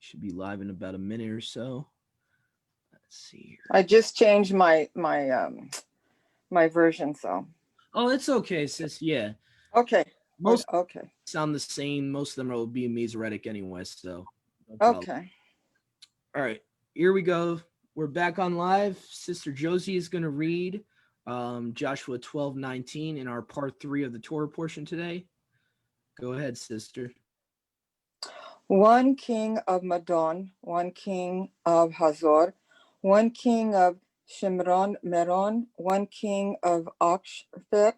Should be live in about a minute or so. Let's see here. I just changed my version, so. Oh, it's okay, sis. Yeah. Okay. Most Okay. sound the same. Most of them will be Masoretic anyway, so no problem. Okay. All right, here we go. We're back on live. Sister Josie is going to read Joshua 12:19 in our part 3 of the Torah portion today. Go ahead, sister. One king of Madon, one king of Hazor, one king of Shimron Meron, one king of Akshphet,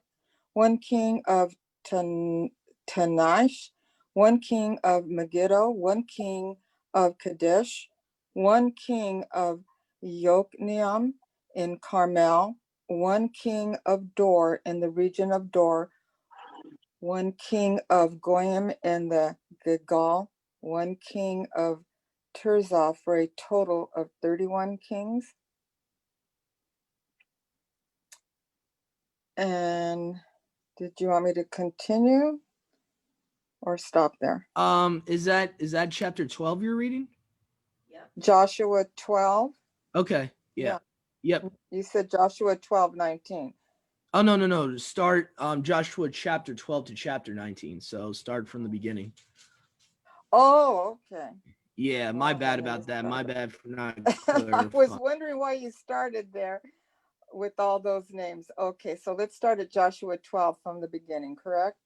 one king of Tanash, one king of Megiddo, one king of Kadesh, one king of Yokneam in Carmel, one king of Dor in the region of Dor, one king of Goyim in the Gilgal, one king of Tirzah, for a total of 31 kings. And did you want me to continue or stop there? Is that chapter 12 you're reading? Yeah. Joshua 12. Okay. Yeah. Yep. You said Joshua 12:19. Oh no. Start Joshua chapter 12 to chapter 19. So start from the beginning. Oh, okay. Yeah, my bad about that. My bad for not clarifying. I was wondering why you started there with all those names. Okay, so let's start at Joshua 12 from the beginning, correct?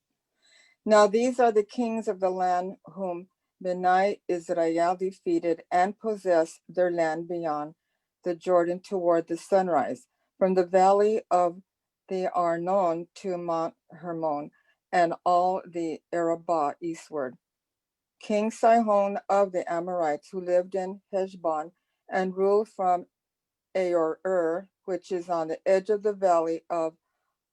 Now these are the kings of the land whom Benai Israel defeated and possessed their land beyond the Jordan toward the sunrise, from the valley of the Arnon to Mount Hermon, and all the Arabah eastward. King Sihon of the Amorites, who lived in Heshbon and ruled from Aor, which is on the edge of the valley of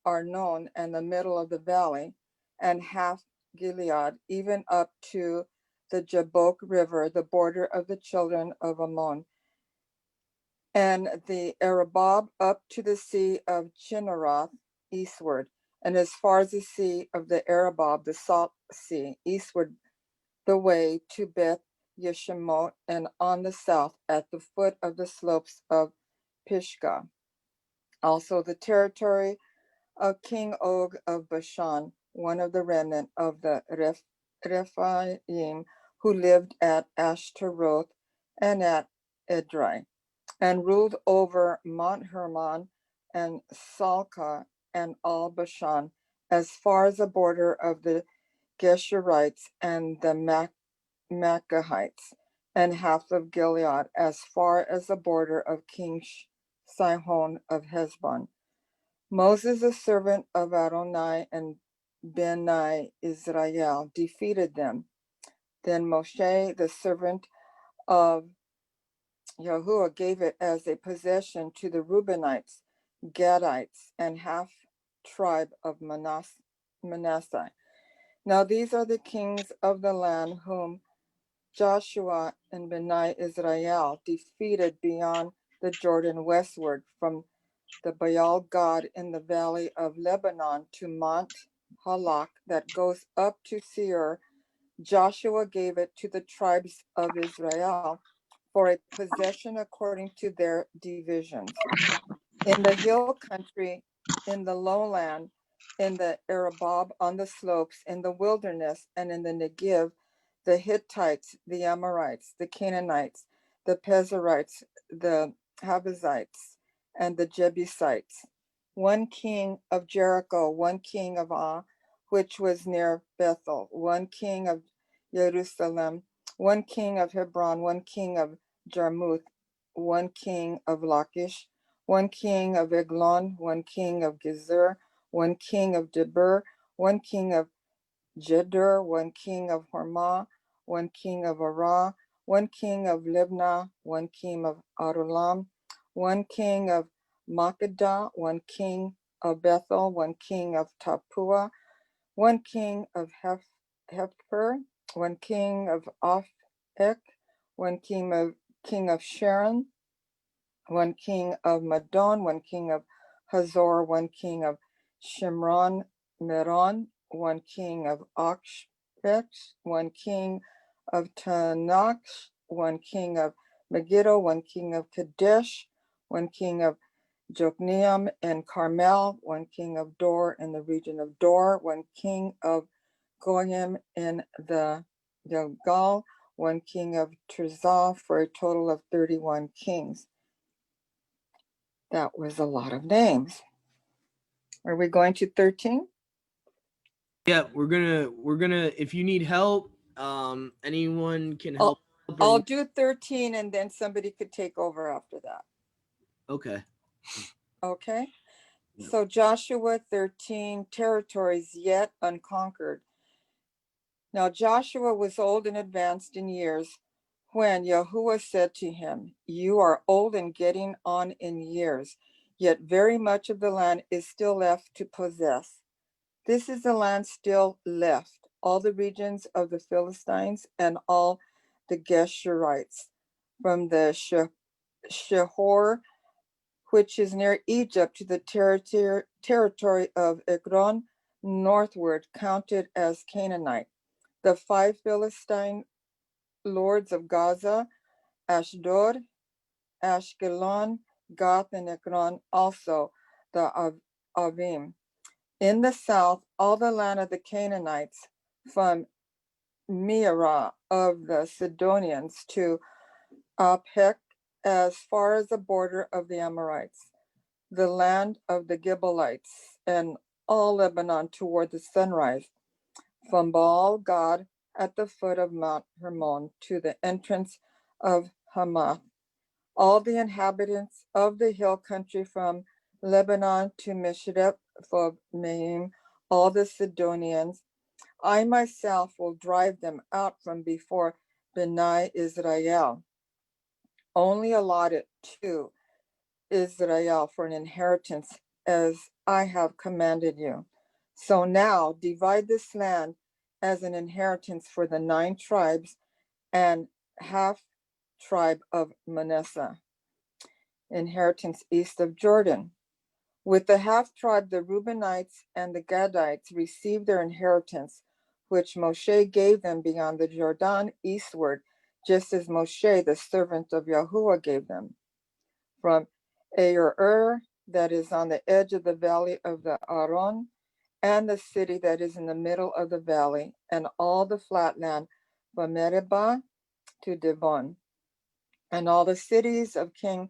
Arnon and the middle of the valley, and half Gilead, even up to the Jabbok River, the border of the children of Ammon, and the Arabah up to the sea of Chinneroth eastward, and as far as the sea of the Arabah, the salt sea, eastward the way to Beth Yeshimot, and on the south at the foot of the slopes of Pisgah. Also the territory of King Og of Bashan, one of the remnant of the Rephaim, who lived at Ashtaroth and at Edrei, and ruled over Mount Hermon and Salcah and all Bashan, as far as the border of the Geshurites and the Machahites, and half of Gilead, as far as the border of King Sihon of Heshbon. Moses, the servant of Adonai, and Benai Israel defeated them. Then Moshe, the servant of Yahuwah, gave it as a possession to the Reubenites, Gadites, and half tribe of Manasseh. Now these are the kings of the land whom Joshua and Benai Israel defeated beyond the Jordan westward from the Baal God in the valley of Lebanon to Mount Halak that goes up to Seir. Joshua gave it to the tribes of Israel for a possession according to their divisions. In the hill country, in the lowland, in the Arabah, on the slopes, in the wilderness, and in the Negev, the Hittites, the Amorites, the Canaanites, the Perizzites, the Habazites, and the Jebusites. One king of Jericho, one king of Ah, which was near Bethel, one king of Jerusalem, one king of Hebron, one king of Jarmuth, one king of Lachish, one king of Eglon, one king of Gezer, one king of Debir, one king of Jedur, one king of Hormah, one king of Arah, one king of Libnah, one king of Adulam, one king of Makkedah, one king of Bethel, one king of Tapua, one king of Hepher, one king of Aphek, one king of Sharon, one king of Madon, one king of Hazor, one king of Shimron Meron, one king of Akshpet, one king of Tanakh, one king of Megiddo, one king of Kadesh, one king of Jokneam in Carmel, one king of Dor in the region of Dor, one king of Goyim in the Gilgal, one king of Tirzah, for a total of 31 kings. That was a lot of names. Are we going to 13? Yeah, we're gonna if you need help, anyone can help. I'll do 13 and then somebody could take over after that. Okay. Okay. Yep. So Joshua 13, territories yet unconquered. Now Joshua was old and advanced in years when Yahuwah said to him, "You are old and getting on in years, yet very much of the land is still left to possess. This is the land still left, all the regions of the Philistines and all the Geshurites, from the Shehor, which is near Egypt, to the territory of Ekron northward, counted as Canaanite. The 5 Philistine lords of Gaza, Ashdod, Ashkelon, Gath, and Ekron, also the Avim. In the south, all the land of the Canaanites, from Mearah of the Sidonians to Aphek, as far as the border of the Amorites, the land of the Gibeonites, and all Lebanon toward the sunrise, from Baal Gad at the foot of Mount Hermon to the entrance of Hamath, all the inhabitants of the hill country from Lebanon to Mishreph-Maim, all the Sidonians. I myself will drive them out from before Bnei Israel, only allotted to Israel for an inheritance, as I have commanded you. So now divide this land as an inheritance for the 9 tribes and half tribe of Manasseh, inheritance east of Jordan. With the half tribe, the Reubenites and the Gadites received their inheritance, which Moshe gave them beyond the Jordan eastward, just as Moshe, the servant of Yahuwah, gave them. From Ayer, that is on the edge of the valley of the Aron, and the city that is in the middle of the valley, and all the flat land from Meribah to Dibon, and all the cities of King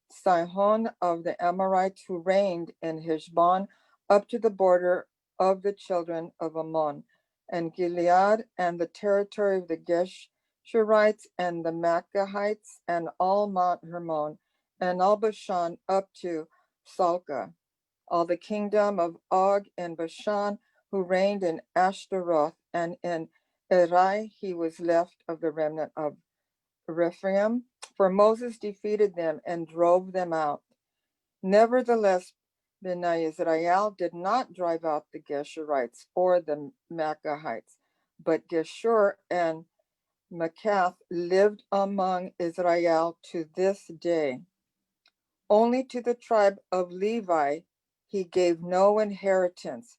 Sihon of the Amorites, who reigned in Heshbon, up to the border of the children of Ammon, and Gilead, and the territory of the Geshurites and the Machahites, and all Mount Hermon, and all Bashan up to Salcah, all the kingdom of Og and Bashan, who reigned in Ashtaroth, and in Erai he was left of the remnant of Rephaim, for Moses defeated them and drove them out. Nevertheless, Bnei Israel did not drive out the Geshurites or the Machahites, but Geshur and Machath lived among Israel to this day. Only to the tribe of Levi he gave no inheritance.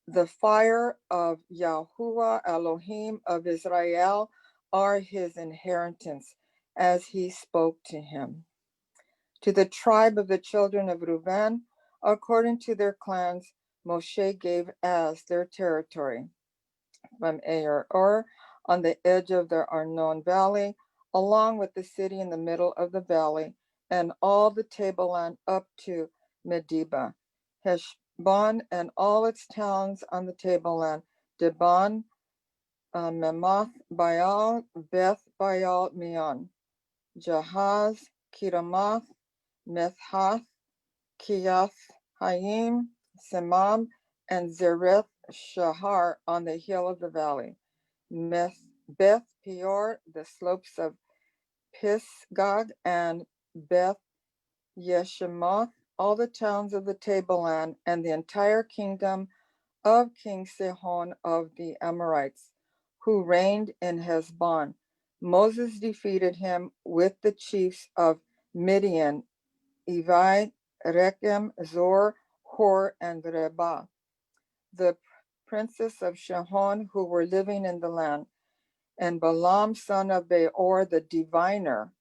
The fire of Yahuwah Elohim of Israel are his inheritance, as he spoke to him. To the tribe of the children of Reuben, according to their clans, Moshe gave as their territory, from Ayer on the edge of the Arnon Valley, along with the city in the middle of the valley, and all the tableland up to Medeba, Heshbon and all its towns on the tableland, Dibon, Memoth, Baal, Beth Baal Meon, Jahaz, Kiramoth, Methath, Kiath Haim, Semam, and Zereth Shahar on the hill of the valley, Beth Peor, the slopes of Pisgah, and Beth Yeshimoth, all the towns of the tableland, and the entire kingdom of King Sihon of the Amorites, who reigned in Heshbon. Moses defeated him with the chiefs of Midian, Evi, Rechem, Zor, Hor, and Reba, the princes of Shihon who were living in the land. And Balaam, son of Beor, the diviner,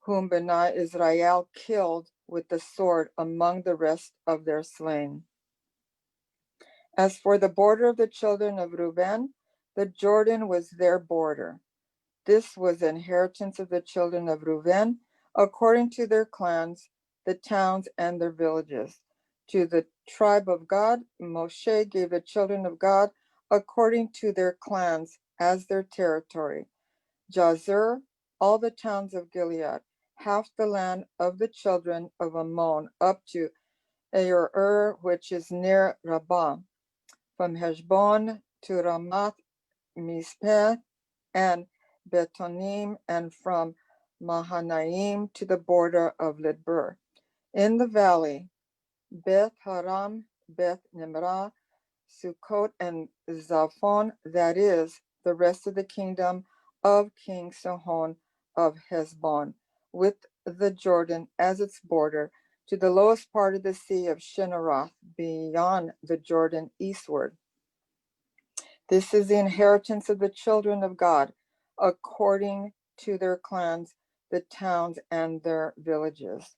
whom Bani Israel killed with the sword among the rest of their slain. As for the border of the children of Reuben, the Jordan was their border. This was the inheritance of the children of Reuben, according to their clans, the towns, and their villages. To the tribe of Gad, Moshe gave the children of God according to their clans as their territory. Jazer, all the towns of Gilead, half the land of the children of Ammon, up to Aroer, which is near Rabbah, from Heshbon to Ramath Mizpeh and Betonim, and from Mahanaim to the border of Lidbur. In the valley, Beth Haram, Beth Nimrah, Sukkot, and Zaphon, that is, the rest of the kingdom of King Sihon of Heshbon, with the Jordan as its border, to the lowest part of the sea of Shinneroth, beyond the Jordan eastward. This is the inheritance of the children of God, according to their clans, the towns, and their villages.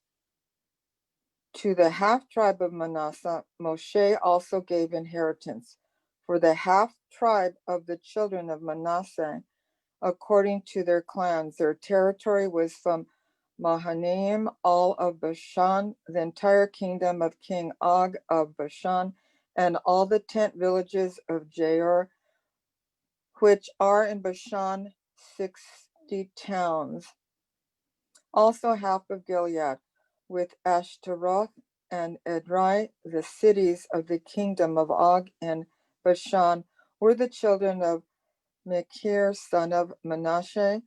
To the half tribe of Manasseh, Moshe also gave inheritance. For the half tribe of the children of Manasseh, according to their clans, their territory was from Mahanaim, all of Bashan, the entire kingdom of King Og of Bashan, and all the tent villages of Jair, which are in Bashan, 60 towns. Also half of Gilead, with Ashtaroth and Edrei, the cities of the kingdom of Og and Bashan, were the children of Machir, son of Manasseh,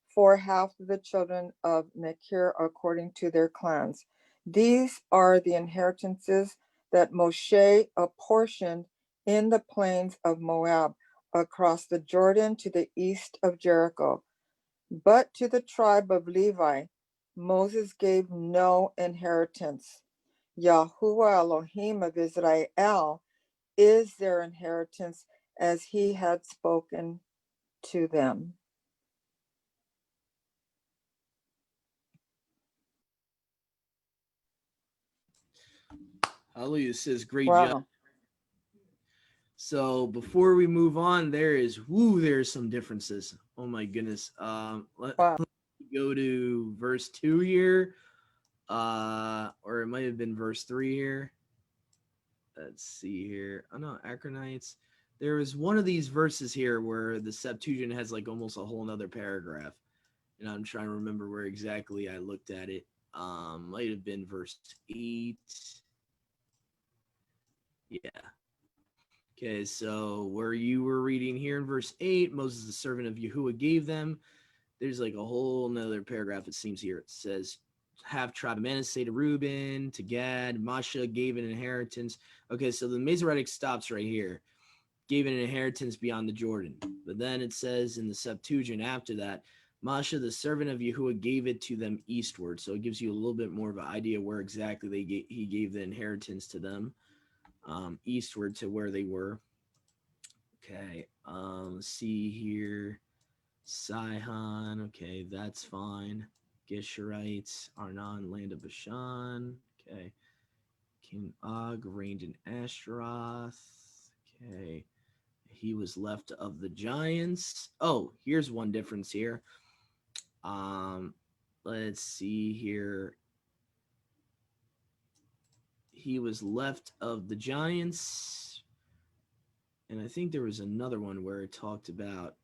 for half of the children of Machir according to their clans. These are the inheritances that Moshe apportioned in the plains of Moab, across the Jordan to the east of Jericho. But to the tribe of Levi, Moses gave no inheritance. Yahuwah Elohim of Israel is their inheritance, as he had spoken to them. Hallelujah, sis. Great job. Wow. So before we move on, there's some differences. Oh my goodness. Let Wow. me go to verse 2 here. Or it might have been verse 3 here. Let's see here. Oh no, Acronites. There was one of these verses here where the Septuagint has like almost a whole nother paragraph. And I'm trying to remember where exactly I looked at it. Might have been verse 8. Yeah. Okay, so where you were reading here in verse 8, Moses, the servant of Yahuwah, gave them. There's like a whole nother paragraph, it seems here. It says, half tribe of Manasseh to Reuben, to Gad, Masha gave an inheritance. Okay, so the Masoretic stops right here. Gave an inheritance beyond the Jordan. But then it says in the Septuagint after that, Masha, the servant of Yahuwah, gave it to them eastward. So it gives you a little bit more of an idea where exactly he gave the inheritance to them. Eastward to where they were. Okay, let's see here. Sihon, okay, that's fine. Geshurites, Arnon, land of Bashan. Okay. King Og reigned in Ashtaroth. Okay. He was left of the giants. Oh, here's one difference here. Let's see here. He was left of the giants. And I think there was another one where it talked about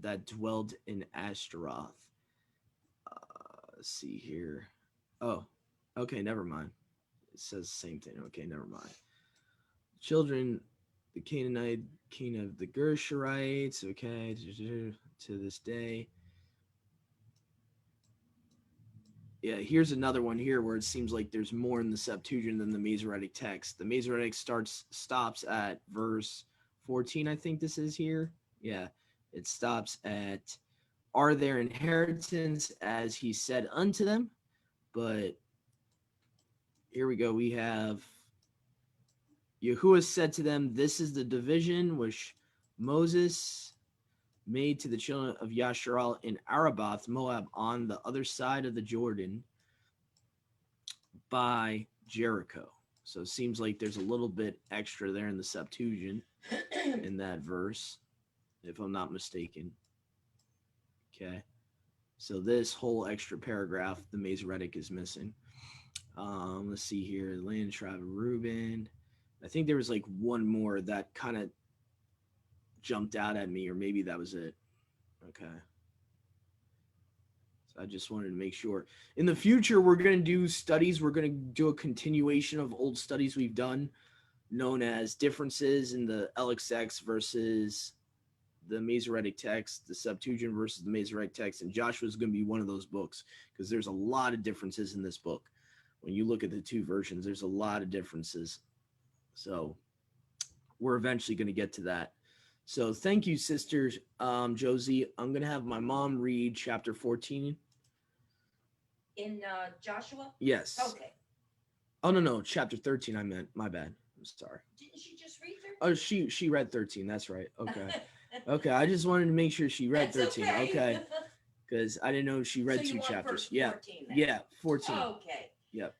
that dwelled in Ashtaroth. Let's see here. Oh, okay, never mind. It says the same thing. Okay, never mind. Children, the Canaanite king of the Gershurites. Okay, to this day. Yeah, here's another one here where it seems like there's more in the Septuagint than the Masoretic text. The Masoretic stops at verse 14, I think this is here. Yeah, it stops at, are their inheritance as he said unto them. But here we go. We have Yahuwah said to them, this is the division which Moses made to the children of Yasharal in Arabath, Moab, on the other side of the Jordan by Jericho. So it seems like there's a little bit extra there in the Septuagint in that verse, if I'm not mistaken. Okay. So this whole extra paragraph, the Masoretic is missing. Let's see here. Land tribe of Reuben. I think there was like one more that kind of jumped out at me, or maybe that was it. Okay. So I just wanted to make sure. In the future, we're going to do studies. We're going to do a continuation of old studies we've done, known as differences in the LXX versus the Masoretic text, the Septuagint versus the Masoretic text. And Joshua is going to be one of those books because there's a lot of differences in this book. When you look at the two versions, there's a lot of differences. So we're eventually going to get to that. So thank you, Sister Josie. I'm going to have my mom read chapter 14. In Joshua? Yes. Okay. Oh, no, chapter 13 I meant. My bad. I'm sorry. Didn't she just read 13? Oh, she read 13. That's right. Okay. Okay, I just wanted to make sure she read That's 13. Okay. Because I didn't know she read So you two want chapters. verse Yeah. 14 then? Yeah, 14. Okay. Yep.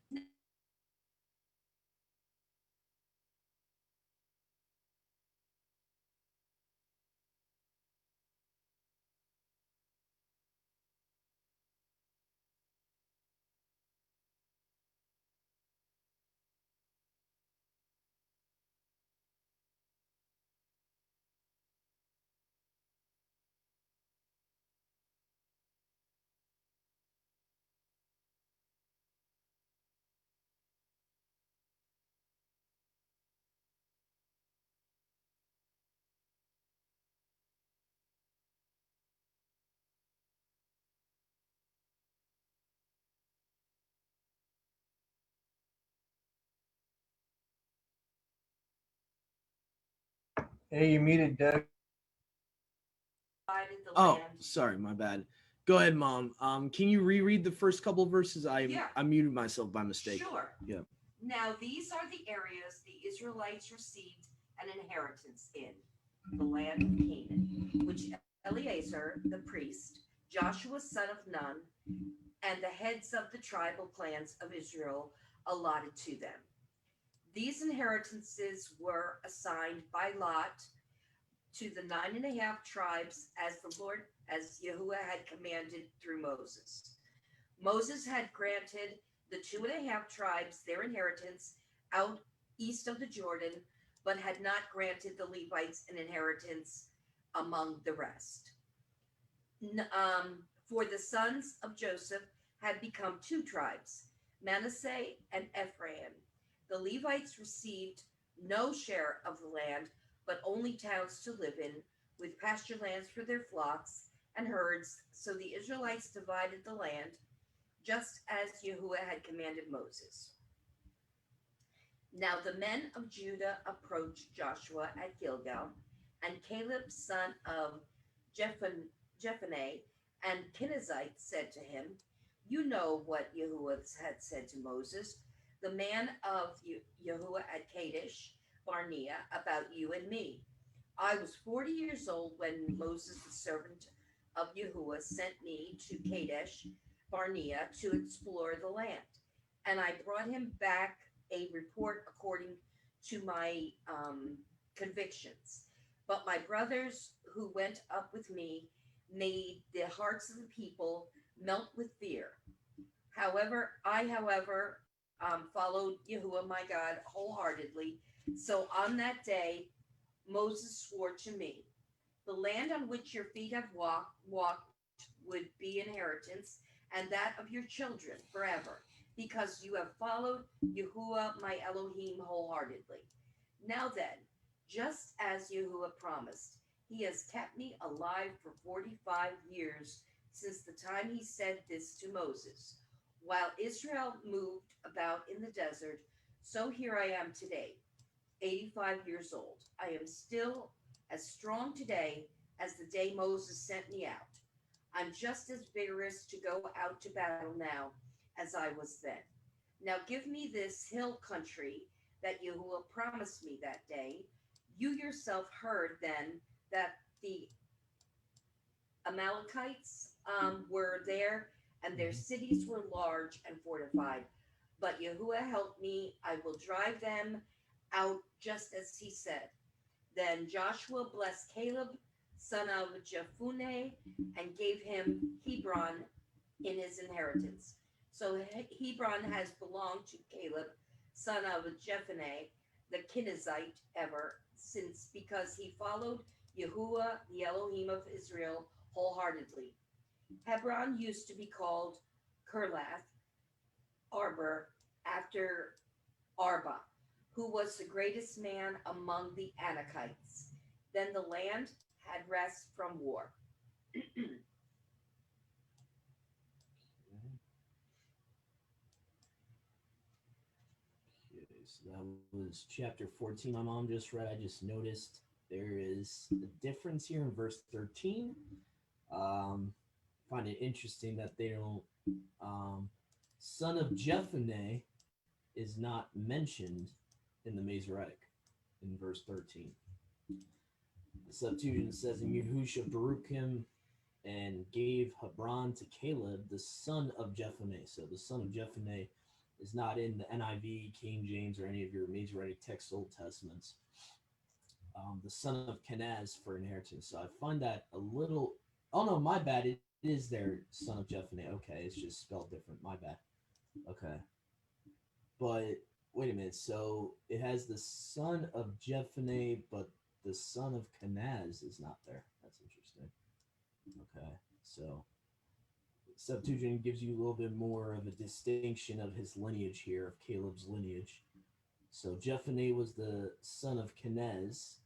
Hey, you muted, Doug. Divided the Oh, land. sorry, my bad. Go ahead, Mom. Can you reread the first couple verses? Yeah. I muted myself by mistake. Sure. Yeah. Now these are the areas the Israelites received an inheritance in the land of Canaan, which Eleazar the priest, Joshua son of Nun, and the heads of the tribal clans of Israel allotted to them. These inheritances were assigned by lot to the 9.5 tribes as Yahuwah had commanded through Moses. Moses had granted the 2.5 tribes their inheritance out east of the Jordan, but had not granted the Levites an inheritance among the rest. For the sons of Joseph had become 2 tribes, Manasseh and Ephraim. The Levites received no share of the land, but only towns to live in, with pasture lands for their flocks and herds. So the Israelites divided the land just as Yahuwah had commanded Moses. Now the men of Judah approached Joshua at Gilgal, and Caleb, son of Jephunneh, and Kenizzite said to him, "You know what Yahuwah had said to Moses, the man of Yahuwah at Kadesh Barnea, about you and me. I was 40 years old when Moses, the servant of Yahuwah, sent me to Kadesh Barnea to explore the land. And I brought him back a report according to my convictions. But my brothers who went up with me made the hearts of the people melt with fear. However, I followed Yahuwah my God wholeheartedly. So on that day, Moses swore to me, the land on which your feet have walked would be inheritance, and that of your children forever, because you have followed Yahuwah my Elohim wholeheartedly. Now then, just as Yahuwah promised, he has kept me alive for 45 years since the time he said this to Moses. While Israel moved about in the desert, so here I am today, 85 years old. I am still as strong today as the day Moses sent me out. I'm just as vigorous to go out to battle now as I was then. Now give me this hill country that Yahuwah promised me that day. You yourself heard then that the Amalekites were there, and their cities were large and fortified. But Yahuwah helped me. I will drive them out just as he said. Then Joshua blessed Caleb, son of Jephunneh, and gave him Hebron in his inheritance. So Hebron has belonged to Caleb, son of Jephunneh, the Kenizzite, ever since, because he followed Yahuwah, the Elohim of Israel, wholeheartedly. Hebron used to be called Kirlath Arbor after Arba, who was the greatest man among the Anakites. Then the land had rest from war. Okay, so that was chapter 14. My mom just read. I just noticed there is a difference here in verse 13. Find it interesting that they don't. Son of Jephunneh is not mentioned in the Masoretic in verse 13. The Septuagint says, "And Yehusha Baruch him and gave Hebron to Caleb, the son of Jephunneh." So the son of Jephunneh is not in the NIV, King James, or any of your Masoretic text Old Testaments. The son of Kenaz for inheritance. So I find that a little. Oh no, my bad. It is their son of Jephunneh. Okay, it's just spelled different. My bad. Okay, but wait a minute. So it has the son of Jephunneh, but the son of Kenaz is not there. That's interesting. Okay, so Septuagint gives you a little bit more of a distinction of his lineage here, of Caleb's lineage. So Jephunneh was the son of Kenaz,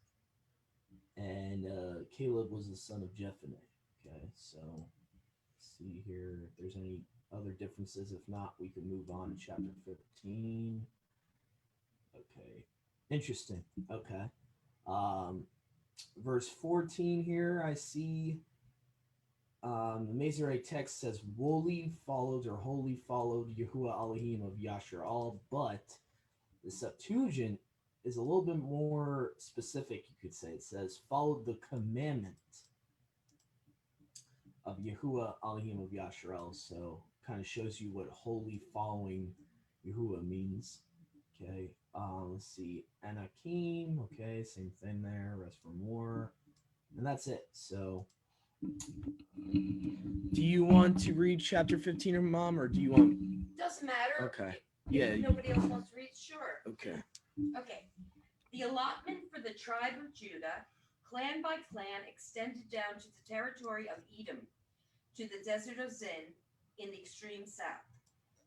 and Caleb was the son of Jephunneh. Okay, so let's see here if there's any other differences. If not, we can move on to chapter 15. Okay, interesting. Okay, verse 14 here, I see the Masoretic text says wholly followed or wholly followed Yahuwah Elohim of Yasharal, but the Septuagint is a little bit more specific, you could say. It says followed the commandment of Yahuwah Elohim of Yasharal. So kind of shows you what wholly following Yahuwah means. Okay, let's see. Anakim, okay, same thing there. Rest for more. And that's it. So do you want to read chapter 15, or Mom, or do you want? Doesn't matter. Okay. If nobody else wants to read, sure. Okay. Okay. The allotment for the tribe of Judah, clan by clan, extended down to the territory of Edom, to the desert of Zin in the extreme south.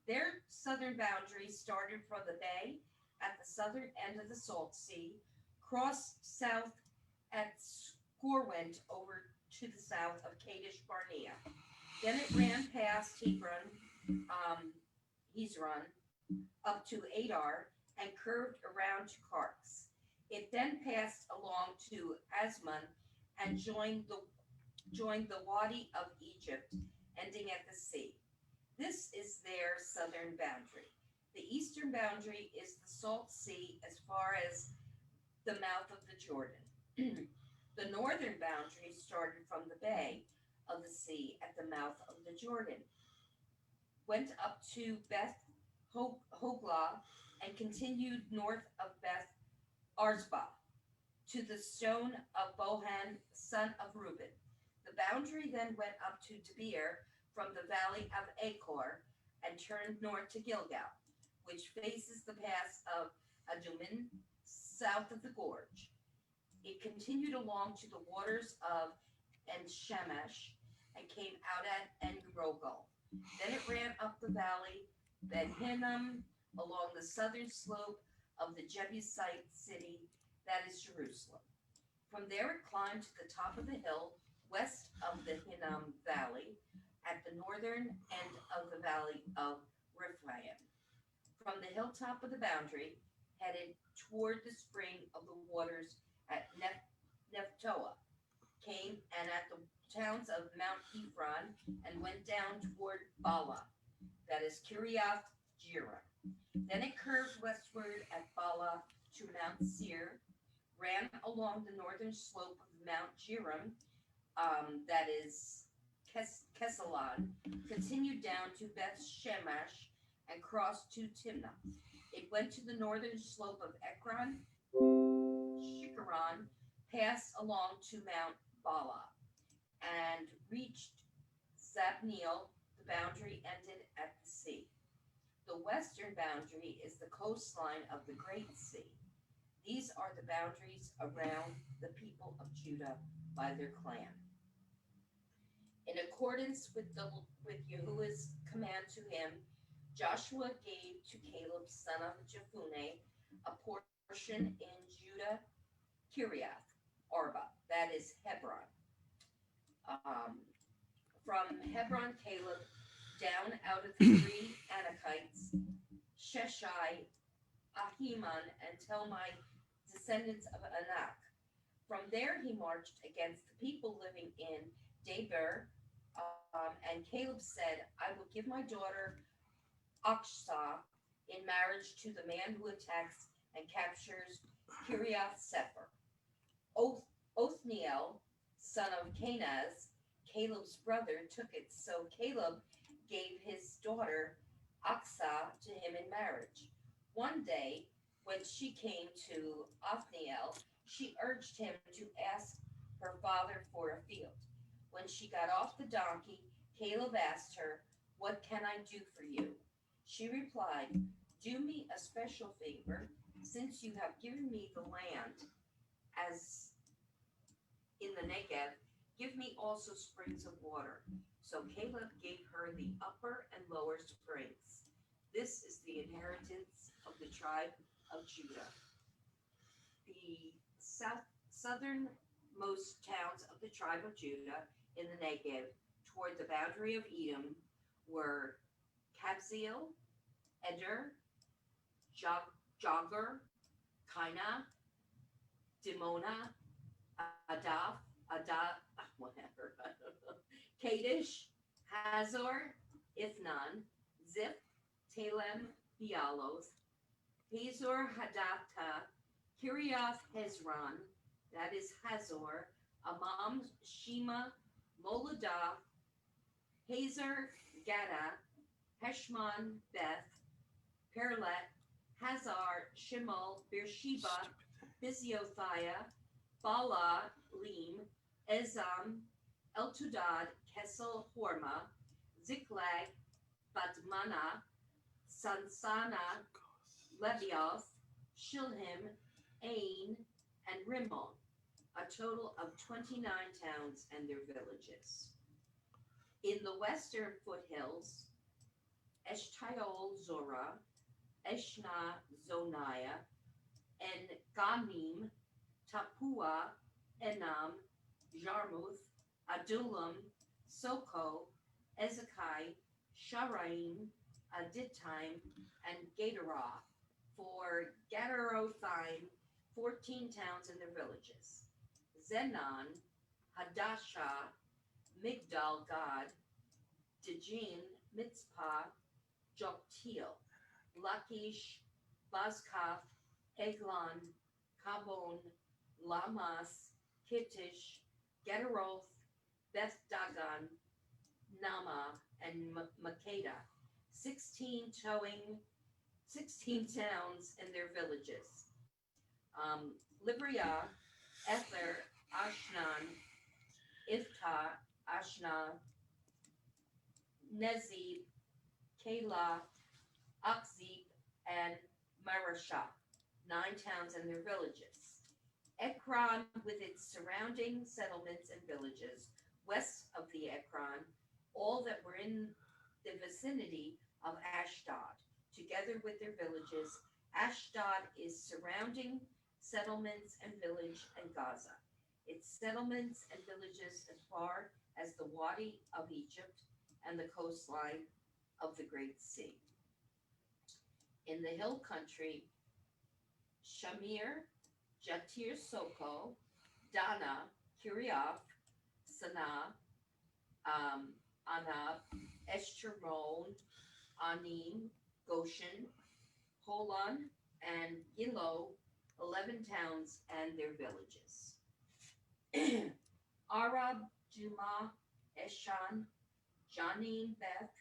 Their southern boundary started from the bay at the southern end of the Salt Sea, crossed south at Scorwent over to the south of Kadesh Barnea. Then it ran past Hezron, up to Adar, and curved around to Karks. It then passed along to Asmon and joined the Wadi of Egypt, ending at the sea. This is their southern boundary. The eastern boundary is the Salt Sea as far as the mouth of the Jordan. The northern boundary started from the bay of the sea at the mouth of the Jordan, went up to Beth Hoglah, and continued north of Beth Arzba to the stone of Bohan, son of Reuben. The boundary then went up to Debir from the valley of Achor and turned north to Gilgal, which faces the pass of Adumin, south of the gorge. It continued along to the waters of En-Shemesh and came out at En-Rogel. Then it ran up the valley Ben Hinnom along the southern slope of the Jebusite city, that is Jerusalem. From there it climbed to the top of the hill west of the Hinnom Valley at the northern end of the valley of Rephaim. From the hilltop of the boundary, headed toward the spring of the waters at Nephtoah, came and at the towns of Mount Ephron, and went down toward Bala, that is Kiriath Jearim. Then it curved westward at Bala to Mount Seir, ran along the northern slope of Mount Jearim that is Kesalon, continued down to Beth Shemesh and crossed to Timnah. It went to the northern slope of Ekron, Shikaron, passed along to Mount Bala, and reached Zabneel. The boundary ended at the sea. The western boundary is the coastline of the Great Sea. These are the boundaries around the people of Judah by their clan. In accordance with Yahuwah's command to him, Joshua gave to Caleb son of Jephunneh a portion in Judah, Kiriath Arba, that is Hebron. From Hebron, Caleb down out of the three Anakites, Sheshai, Ahiman, and Talmai, descendants of Anak. From there he marched against the people living in Debir, and Caleb said, I will give my daughter Akshah in marriage to the man who attacks and captures Kiriath Sefer. Othniel, son of Kenaz, Caleb's brother, took it, so Caleb gave his daughter Aksa to him in marriage. One day, when she came to Othniel, she urged him to ask her father for a field. When she got off the donkey, Caleb asked her, What can I do for you? She replied, Do me a special favor, since you have given me the land as in the Negev, give me also springs of water. So Caleb gave her the upper and lower springs. This is the inheritance of the tribe of Judah. The southernmost towns of the tribe of Judah in the Negev toward the boundary of Edom were Kabzeel, Eder, Jogger, Kaina, Dimona, whatever, Kadesh, Hazor, Ithnan, Ziph, Talem, Bealoth, Hazor Hadattah, Kiriath Hezron, that is Hazor, Amam, Shema, Moladah, Hazor, Gada, Heshmon, Beth, Perlet, Hazar, Shemel, Beersheba, Biziothia, Bala, Lim, Ezam, Eltudad, Kesel, Horma, Ziklag, Batmana, Sansana, Lebioth, Shilhim, Ain, and Rimmon, a total of 29 towns and their villages. In the western foothills, Eshtaol Zorah, Eshna Zoniah, and Ganim, Tapua, Enam, Jarmuth, Adullam, Soko, Ezekai, Sharaim, Adittim, and Gaderah, for Gadarothim, 14 towns and their villages. Zenon, Hadashah, Migdal Gad, Dejin, Mitzpah, Joktiel, Lachish, Bazkaf, Eglon, Kabon, Lamas, Kittish, Gederoth, Beth Dagon, Nama, and Makeda, 16 towns and their villages. Libria, Ether, Ashnan, Iftah, Ashna, Nezib, Kala, Akzib, and Marashah, 9 towns and their villages. Ekron with its surrounding settlements and villages, west of the Ekron, all that were in the vicinity of Ashdod, together with their villages. Ashdod is surrounding settlements and village and Gaza. Its settlements and villages as far as the Wadi of Egypt and the coastline of the Great Sea. In the hill country, Shamir, Jatir Soko, Dana, Kiriath, Sanaa, Anab, Eshtermon, Anim, Goshen, Holon, and Gilo, 11 towns and their villages. Arab, Duma, Eshan, Janin, Beth,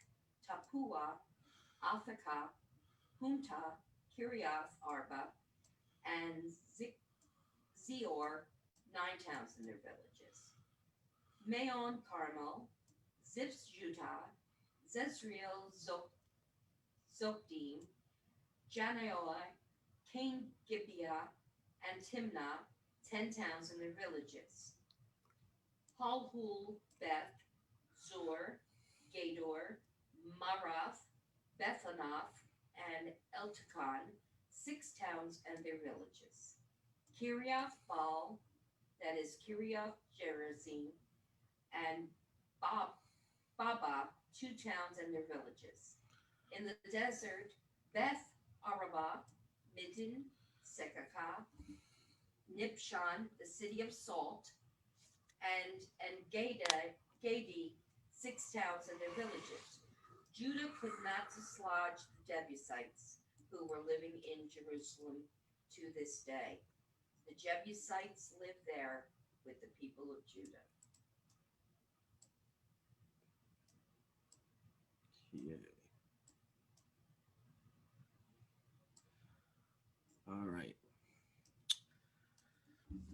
Tapua, Athaka, Humta, Kiriath Arba, and Zior, 9 towns and their villages. Maon Carmel, Zips Judah, Zezreel Zokdim, Janaoi, Cain Gibeah, and Timnah, 10 towns and their villages. Halhul, Beth, Zur, Gedor, Marath, Bethanath, and Eltekon, 6 towns and their villages. Kiriath Baal, that is Kiriath Jearim, and Baba, 2 towns and their villages. In the desert, Beth Araba, Middin, Sekaka, Nibshan, the city of salt, and Gadi, 6 towns and their villages. Judah could not dislodge the Jebusites who were living in Jerusalem to this day. The Jebusites live there with the people of Judah. Yeah. All right.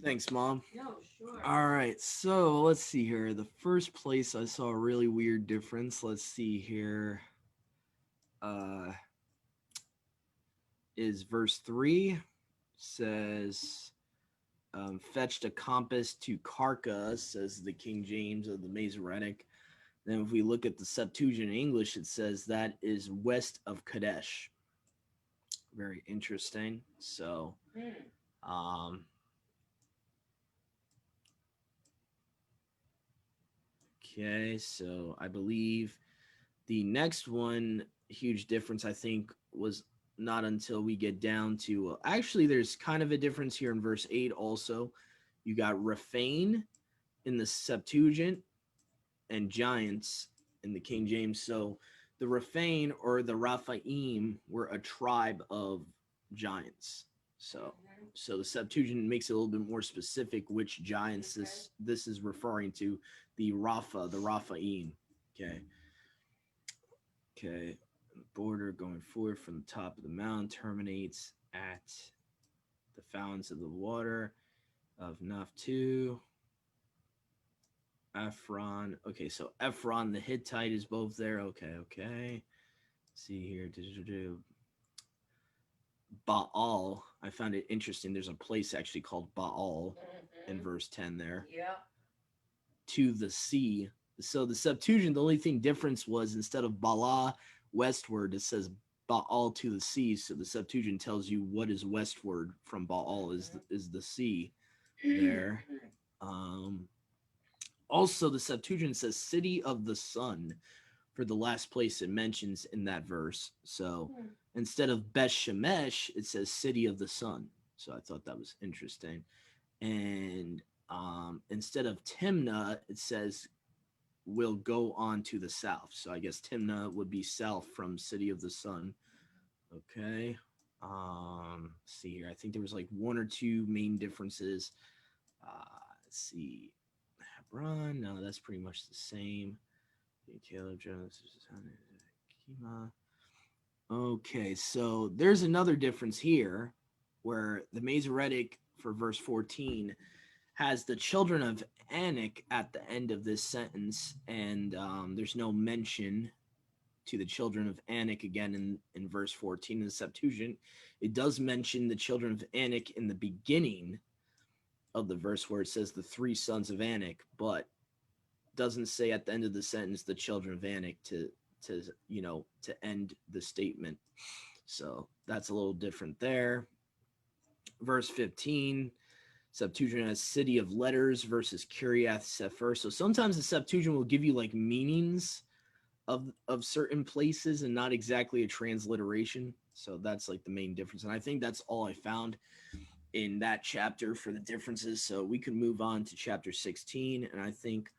Thanks, Mom. No, sure. All right, so let's see here. The first place I saw a really weird difference, let's see here, is verse 3. Says, fetched a compass to Karka, says the King James of the Masoretic. Then if we look at the Septuagint in English, it says that is west of Kadesh. Very interesting. So, okay, so I believe the next one, huge difference, I think, was not until we get down to, actually, there's kind of a difference here in verse 8 also. You got Rephaim in the Septuagint and giants in the King James. So the Rephaim or the Raphaim were a tribe of giants. So the Septuagint makes it a little bit more specific which giants this is referring to. The Raphaim. Okay. Border going forward from the top of the mountain terminates at the fountains of the water of Naphtu. Ephron. Okay, so Ephron the Hittite is both there. Okay. Let's see here. Baal. I found it interesting. There's a place actually called Baal in verse 10 there. Yeah. To the sea. So the Septuagint, the only thing difference was instead of Bala westward, it says Baal to the sea. So the Septuagint tells you what is westward from Baal is the sea there. Also, the Septuagint says city of the sun for the last place it mentions in that verse. So instead of Beth Shemesh, it says city of the sun. So I thought that was interesting. And instead of Timnah, it says will go on to the south. So I guess Timnah would be south from city of the sun. Okay. Let's see here. I think there was like one or two main differences. Let's see. Hebron. No, that's pretty much the same. Caleb Jones. Okay, so there's another difference here where the Masoretic for verse 14 has the children of Anak at the end of this sentence, and there's no mention to the children of Anak again in verse 14 in the Septuagint. It does mention the children of Anak in the beginning of the verse where it says the 3 sons of Anak, but doesn't say at the end of the sentence the children of Anak to end the statement. So that's a little different there. Verse 15, Septuagint has city of letters versus Kiriath Sefer. So sometimes the Septuagint will give you like meanings of certain places and not exactly a transliteration. So that's like the main difference. And I think that's all I found in that chapter for the differences. So we can move on to chapter 16. And I think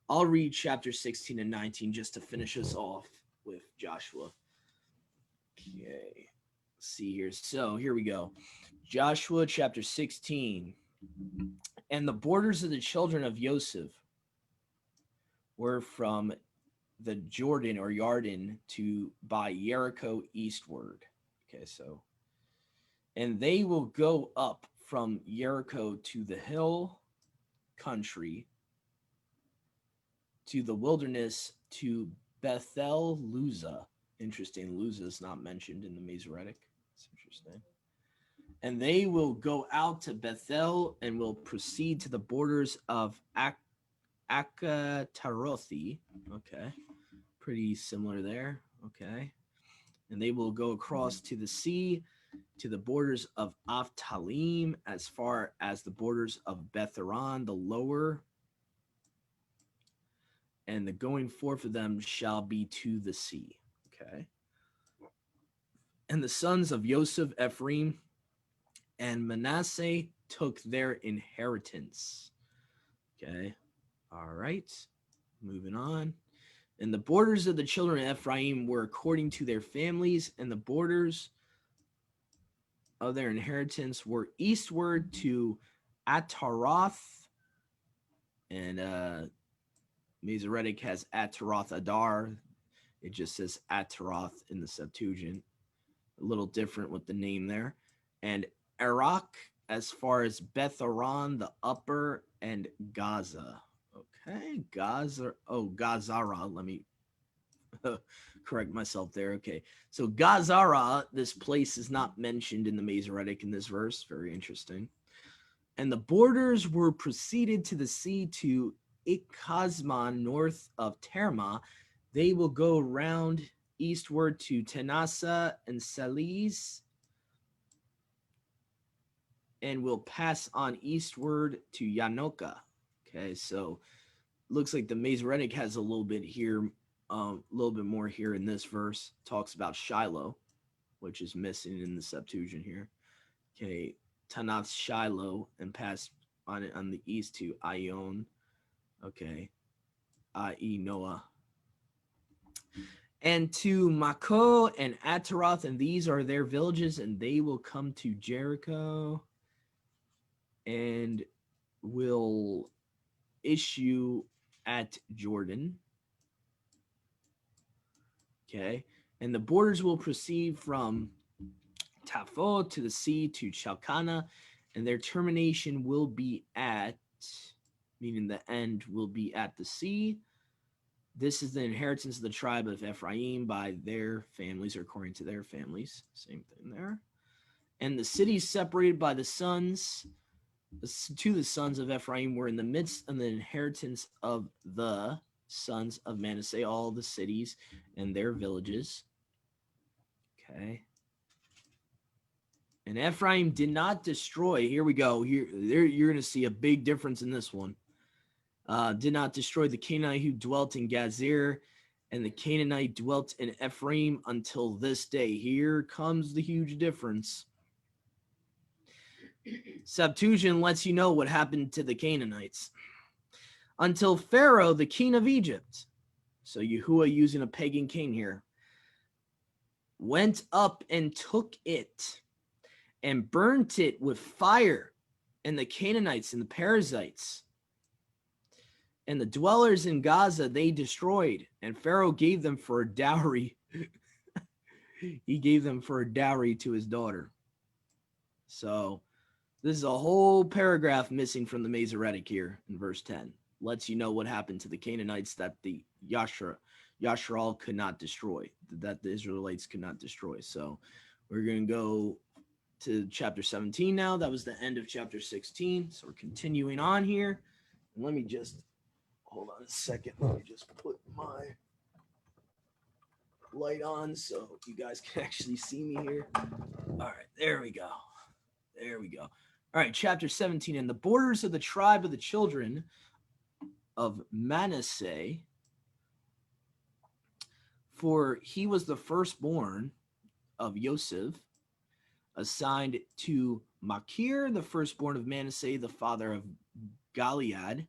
I'll read chapter 16 and 19 just to finish us off with Joshua. Okay. Let's see here. So here we go. Joshua chapter 16. And the borders of the children of Joseph were from the Jordan or Yarden to by Jericho eastward. Okay, so and they will go up from Jericho to the hill country to the wilderness to Bethel Luza. Interesting, Luza is not mentioned in the Masoretic. It's interesting. And they will go out to Bethel and will proceed to the borders of Akatarothi. Okay, pretty similar there. Okay, and they will go across to the sea to the borders of Avtalim as far as the borders of Betharan, the lower, and the going forth of them shall be to the sea. Okay. And the sons of Joseph, Ephraim, and Manasseh took their inheritance. Okay. All right. Moving on. And the borders of the children of Ephraim were according to their families, and the borders of their inheritance were eastward to Ataroth, and Masoretic has Ataroth Adar. It just says Ataroth in the Septuagint. A little different with the name there. And Iraq as far as Betharan, the upper, and Gaza. Okay, Gaza. Oh, Gazara. Let me correct myself there. Okay, so Gazara, this place is not mentioned in the Masoretic in this verse. Very interesting. And the borders were proceeded to the sea to Ikazman, north of Terma. They will go round eastward to Tenasa and Salis, and will pass on eastward to Yanoka. Okay, so looks like the Masoretic has a little bit here, a little bit more here in this verse. Talks about Shiloh, which is missing in the Septuagint here. Okay, Tanath Shiloh, and pass on the east to Ion. Okay, i.e. Noah. And to Mako and Ataroth, and these are their villages, and they will come to Jericho and will issue at Jordan. Okay, and the borders will proceed from Tafo to the sea to Chalcana, and their termination will be at, meaning the end will be at the sea. This is the inheritance of the tribe of Ephraim by their families, or according to their families. Same thing there. And the cities separated by the sons to the sons of Ephraim were in the midst of the inheritance of the sons of Manasseh, all the cities and their villages. Okay. And Ephraim did not destroy. Here we go. Here, there, you're going to see a big difference in this one. Did not destroy the Canaanite who dwelt in Gazer, and the Canaanite dwelt in Ephraim until this day. Here comes the huge difference. Septuagint lets you know what happened to the Canaanites. Until Pharaoh, the king of Egypt, so Yahuwah using a pagan king here, went up and took it and burnt it with fire, and the Canaanites and the Perizzites and the dwellers in Gaza they destroyed, and Pharaoh gave them for a dowry. He gave them for a dowry to his daughter. So this is a whole paragraph missing from the Masoretic here in verse 10. Lets you know what happened to the Canaanites that the Yashral could not destroy, that the Israelites could not destroy. So we're going to go to chapter 17 now. That was the end of chapter 16. So we're continuing on here. And let me just, hold on a second. Let me just put my light on so you guys can actually see me here. All right, there we go. There we go. All right, chapter 17. And the borders of the tribe of the children of Manasseh, for he was the firstborn of Joseph, assigned to Machir, the firstborn of Manasseh, the father of Gilead.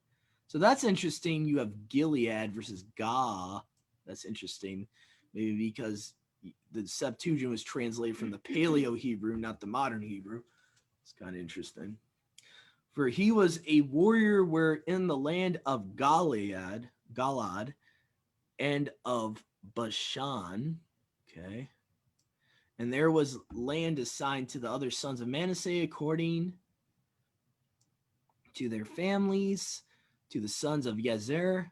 So that's interesting. You have Gilead versus Ga. That's interesting. Maybe because the Septuagint was translated from the Paleo Hebrew, not the modern Hebrew. It's kind of interesting. For he was a warrior where in the land of Gilead Galad, and of Bashan. Okay. And there was land assigned to the other sons of Manasseh according to their families, to the sons of Yezi,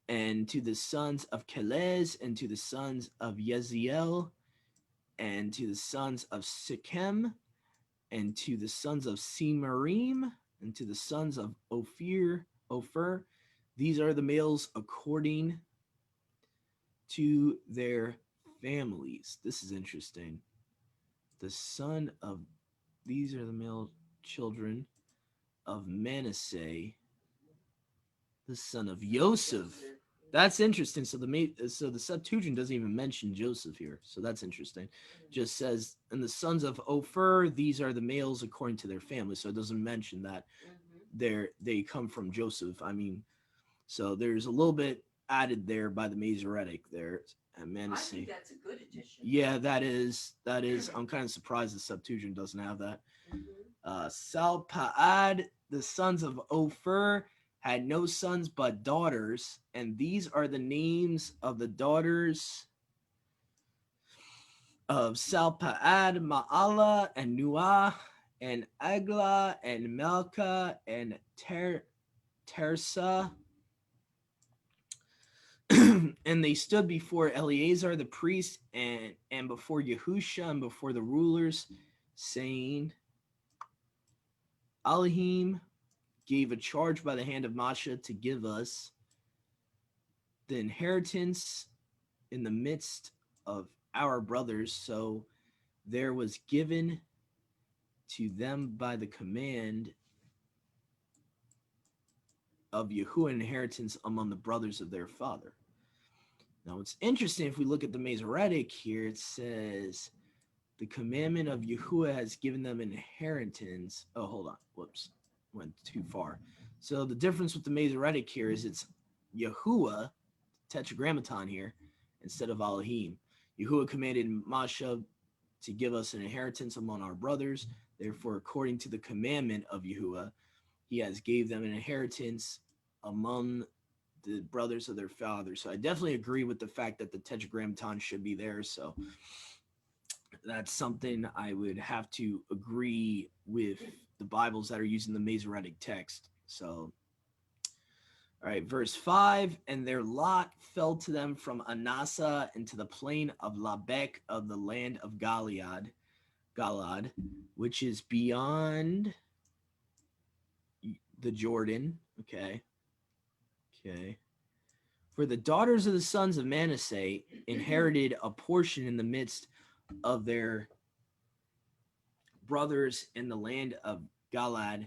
and to the sons of Kelez, and to the sons of Yeziel, and to the sons of Sichem, and to the sons of Semarim, and to the sons of Ophir. These are the males according to their families. This is interesting. These are the male children of Manasseh, the son of Joseph. That's interesting. So the Septuagint doesn't even mention Joseph here. So that's interesting. Just says, and the sons of Ophir, these are the males according to their family. So it doesn't mention that they come from Joseph. I mean, so there's a little bit added there by the Masoretic there at Manasseh. I think that's a good addition. Yeah, that is. I'm kind of surprised the Septuagint doesn't have that. Salpaad, the sons of Ophir, had no sons but daughters, and these are the names of the daughters of Salpaad: Ma'ala and Nuah and Agla and Melka and Tersa. And they stood before Eleazar the priest and before Yahusha and before the rulers, saying, Elohim gave a charge by the hand of Masha to give us the inheritance in the midst of our brothers. So there was given to them by the command of Yahuwah inheritance among the brothers of their father. Now, it's interesting if we look at the Masoretic here, it says the commandment of Yahuwah has given them inheritance. Oh, hold on. Whoops. Went too far. So the difference with the Masoretic here is it's Yahuwah, tetragrammaton here, instead of Elohim. Yahuwah commanded Masha to give us an inheritance among our brothers. Therefore, according to the commandment of Yahuwah, he has gave them an inheritance among the brothers of their father. So I definitely agree with the fact that the tetragrammaton should be there. So that's something I would have to agree with the Bibles that are using the Masoretic text. So, all right, verse 5, and their lot fell to them from Anasa into the plain of Labek of the land of Galad, which is beyond the Jordan. Okay. For the daughters of the sons of Manasseh inherited a portion in the midst of their brothers, in the land of Galad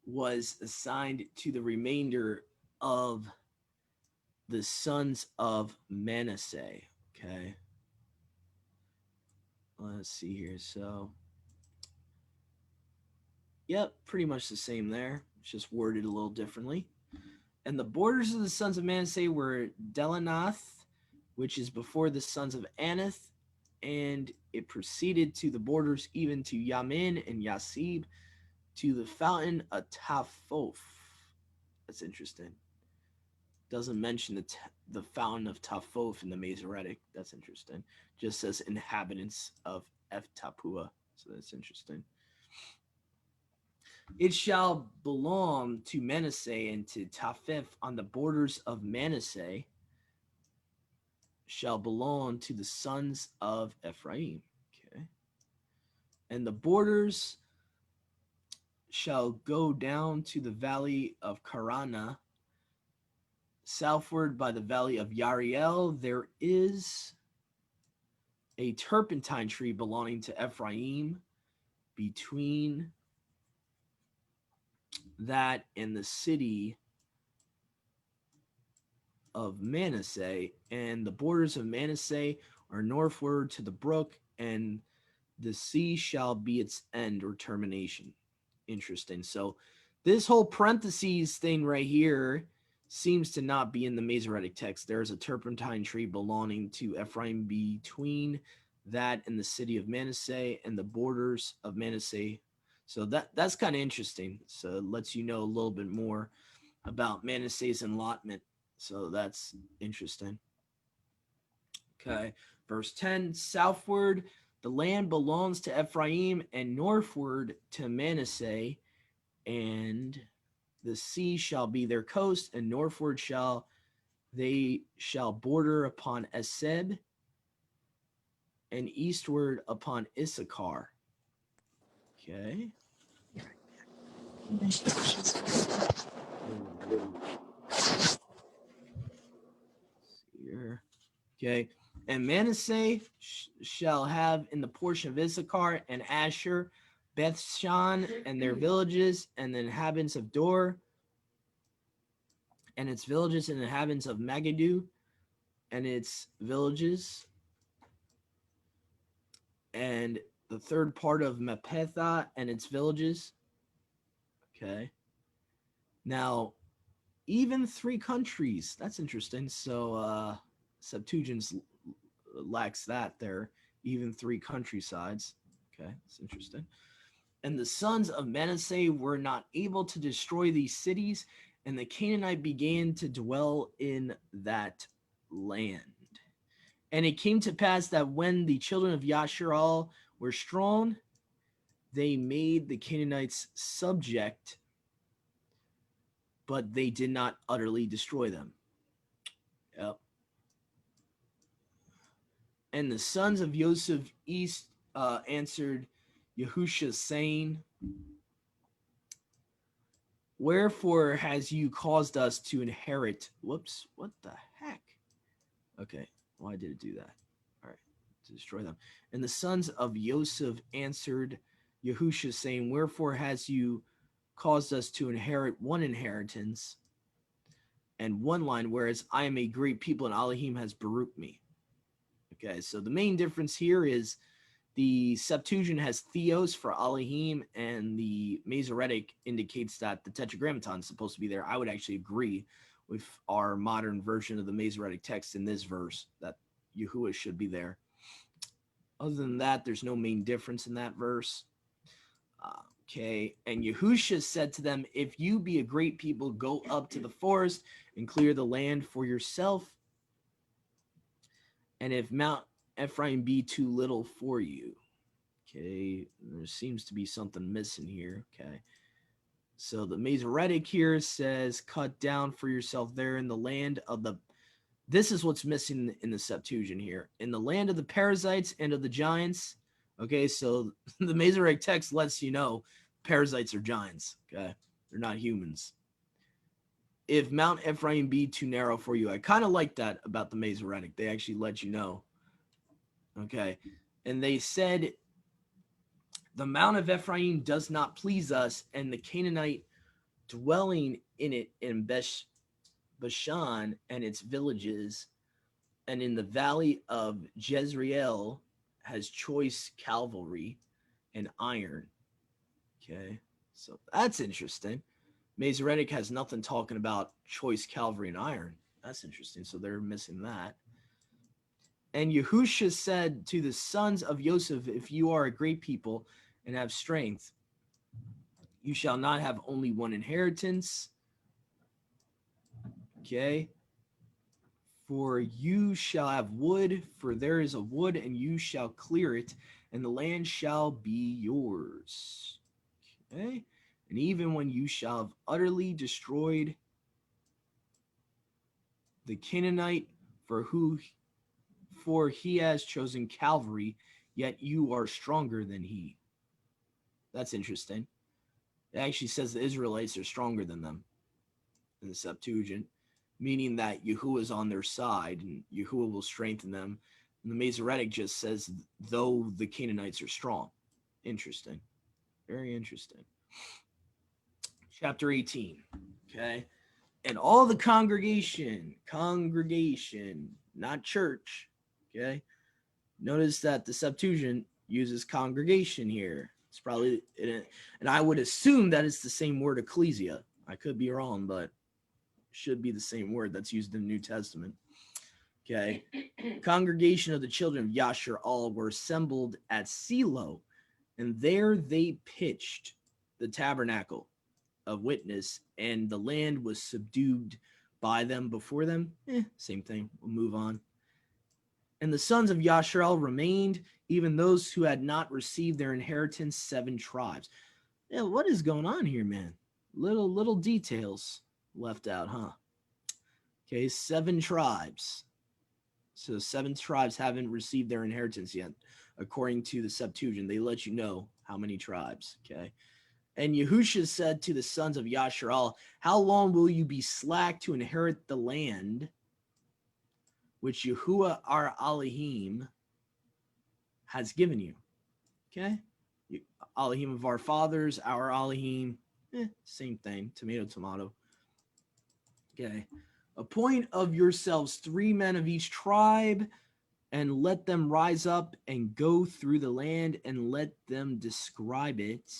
was assigned to the remainder of the sons of Manasseh. Okay. Let's see here. So, yep, pretty much the same there. It's just worded a little differently. And the borders of the sons of Manasseh were Delanath, which is before the sons of Anath, and it proceeded to the borders even to Yamin and Yasib, to the fountain of Taphoth. That's interesting. Doesn't mention the fountain of Taphoth in the Masoretic. That's interesting. Just says inhabitants of Tapua. So that's interesting. It shall belong to Manasseh and to Tapheth on the borders of Manasseh shall belong to the sons of Ephraim. Okay. And the borders shall go down to the valley of Karana, southward by the valley of Yariel. There is a turpentine tree belonging to Ephraim between that and the city of Manasseh, and the borders of Manasseh are northward to the brook, and the sea shall be its end or termination. Interesting. So this whole parentheses thing right here seems to not be in the Masoretic text. There is a turpentine tree belonging to Ephraim between that and the city of Manasseh and the borders of Manasseh. So that's kind of interesting. So it lets you know a little bit more about Manasseh's allotment. So that's interesting. Okay. Verse 10, southward, the land belongs to Ephraim, and northward to Manasseh, and the sea shall be their coast, and northward they shall border upon Eseb, and eastward upon Issachar. Okay. Here. Okay. And Manasseh shall have in the portion of Issachar and Asher, Bethshan and their villages, and the inhabitants of Dor, and its villages, and the inhabitants of Megiddo, and its villages, and the third part of Mepetha and its villages. Okay. Now, even 3 countries. That's interesting. So Septuagint lacks that there. Even 3 countrysides. Okay, that's interesting. And the sons of Manasseh were not able to destroy these cities, and the Canaanite began to dwell in that land. And it came to pass that when the children of Yasharal were strong, they made the Canaanites subject, but they did not utterly destroy them. Yep. And the sons of Joseph East answered Yahusha, saying, wherefore has you caused us to inherit? Whoops, what the heck? Okay, why did it do that? All right, to destroy them. And the sons of Joseph answered Yahusha, saying, wherefore has you caused us to inherit one inheritance and one line, whereas I am a great people, and Elohim has baruch me. Okay, so the main difference here is the Septuagint has theos for Elohim, and the Masoretic indicates that the Tetragrammaton is supposed to be there. I would actually agree with our modern version of the Masoretic text in this verse that Yahuwah should be there. Other than that, there's no main difference in that verse. Okay, and Yahusha said to them, if you be a great people, go up to the forest and clear the land for yourself. And if Mount Ephraim be too little for you. Okay, there seems to be something missing here. Okay, so the Masoretic here says, cut down for yourself there in the land of the, this is what's missing in the Septuagint here, in the land of the Perizzites and of the giants. Okay, so the Masoretic text lets you know Perizzites are giants. Okay, they're not humans. If Mount Ephraim be too narrow for you. I kind of like that about the Masoretic. They actually let you know. Okay, and they said, the Mount of Ephraim does not please us, and the Canaanite dwelling in it in Bashan and its villages, and in the valley of Jezreel has choice cavalry and iron. Okay, so that's interesting. Masoretic has nothing talking about choice cavalry and iron. That's interesting. So they're missing that. And Yahusha said to the sons of Joseph, if you are a great people and have strength, you shall not have only one inheritance. Okay. For you shall have wood, for there is a wood, and you shall clear it, and the land shall be yours. Okay. And even when you shall have utterly destroyed the Canaanite, for he has chosen Calvary, yet you are stronger than he. That's interesting. It actually says the Israelites are stronger than them in the Septuagint, meaning that Yahuwah is on their side and Yahuwah will strengthen them. And the Masoretic just says, though the Canaanites are strong. Interesting. Very interesting. Chapter 18. Okay. And all the congregation, not church. Okay. Notice that the Septuagint uses congregation here. It's probably, and I would assume that it's the same word ecclesia. I could be wrong, but should be the same word that's used in the New Testament. Okay. Congregation of the children of Yashar all were assembled at Silo, and there they pitched the tabernacle. of witness, and the land was subdued by them before them. Same thing. We'll move on. And the sons of Yasharal remained, even those who had not received their inheritance, 7 tribes. Yeah, what is going on here, man? Little details left out, huh? Okay, 7 tribes. So 7 tribes haven't received their inheritance yet, according to the Septuagint. They let you know how many tribes. Okay. And Yahusha said to the sons of Yasharal, how long will you be slack to inherit the land which Yahuwah our Elohim has given you? Okay. Elohim of our fathers, our Elohim, same thing. Tomato. Okay. Appoint of yourselves 3 men of each tribe, and let them rise up and go through the land, and let them describe it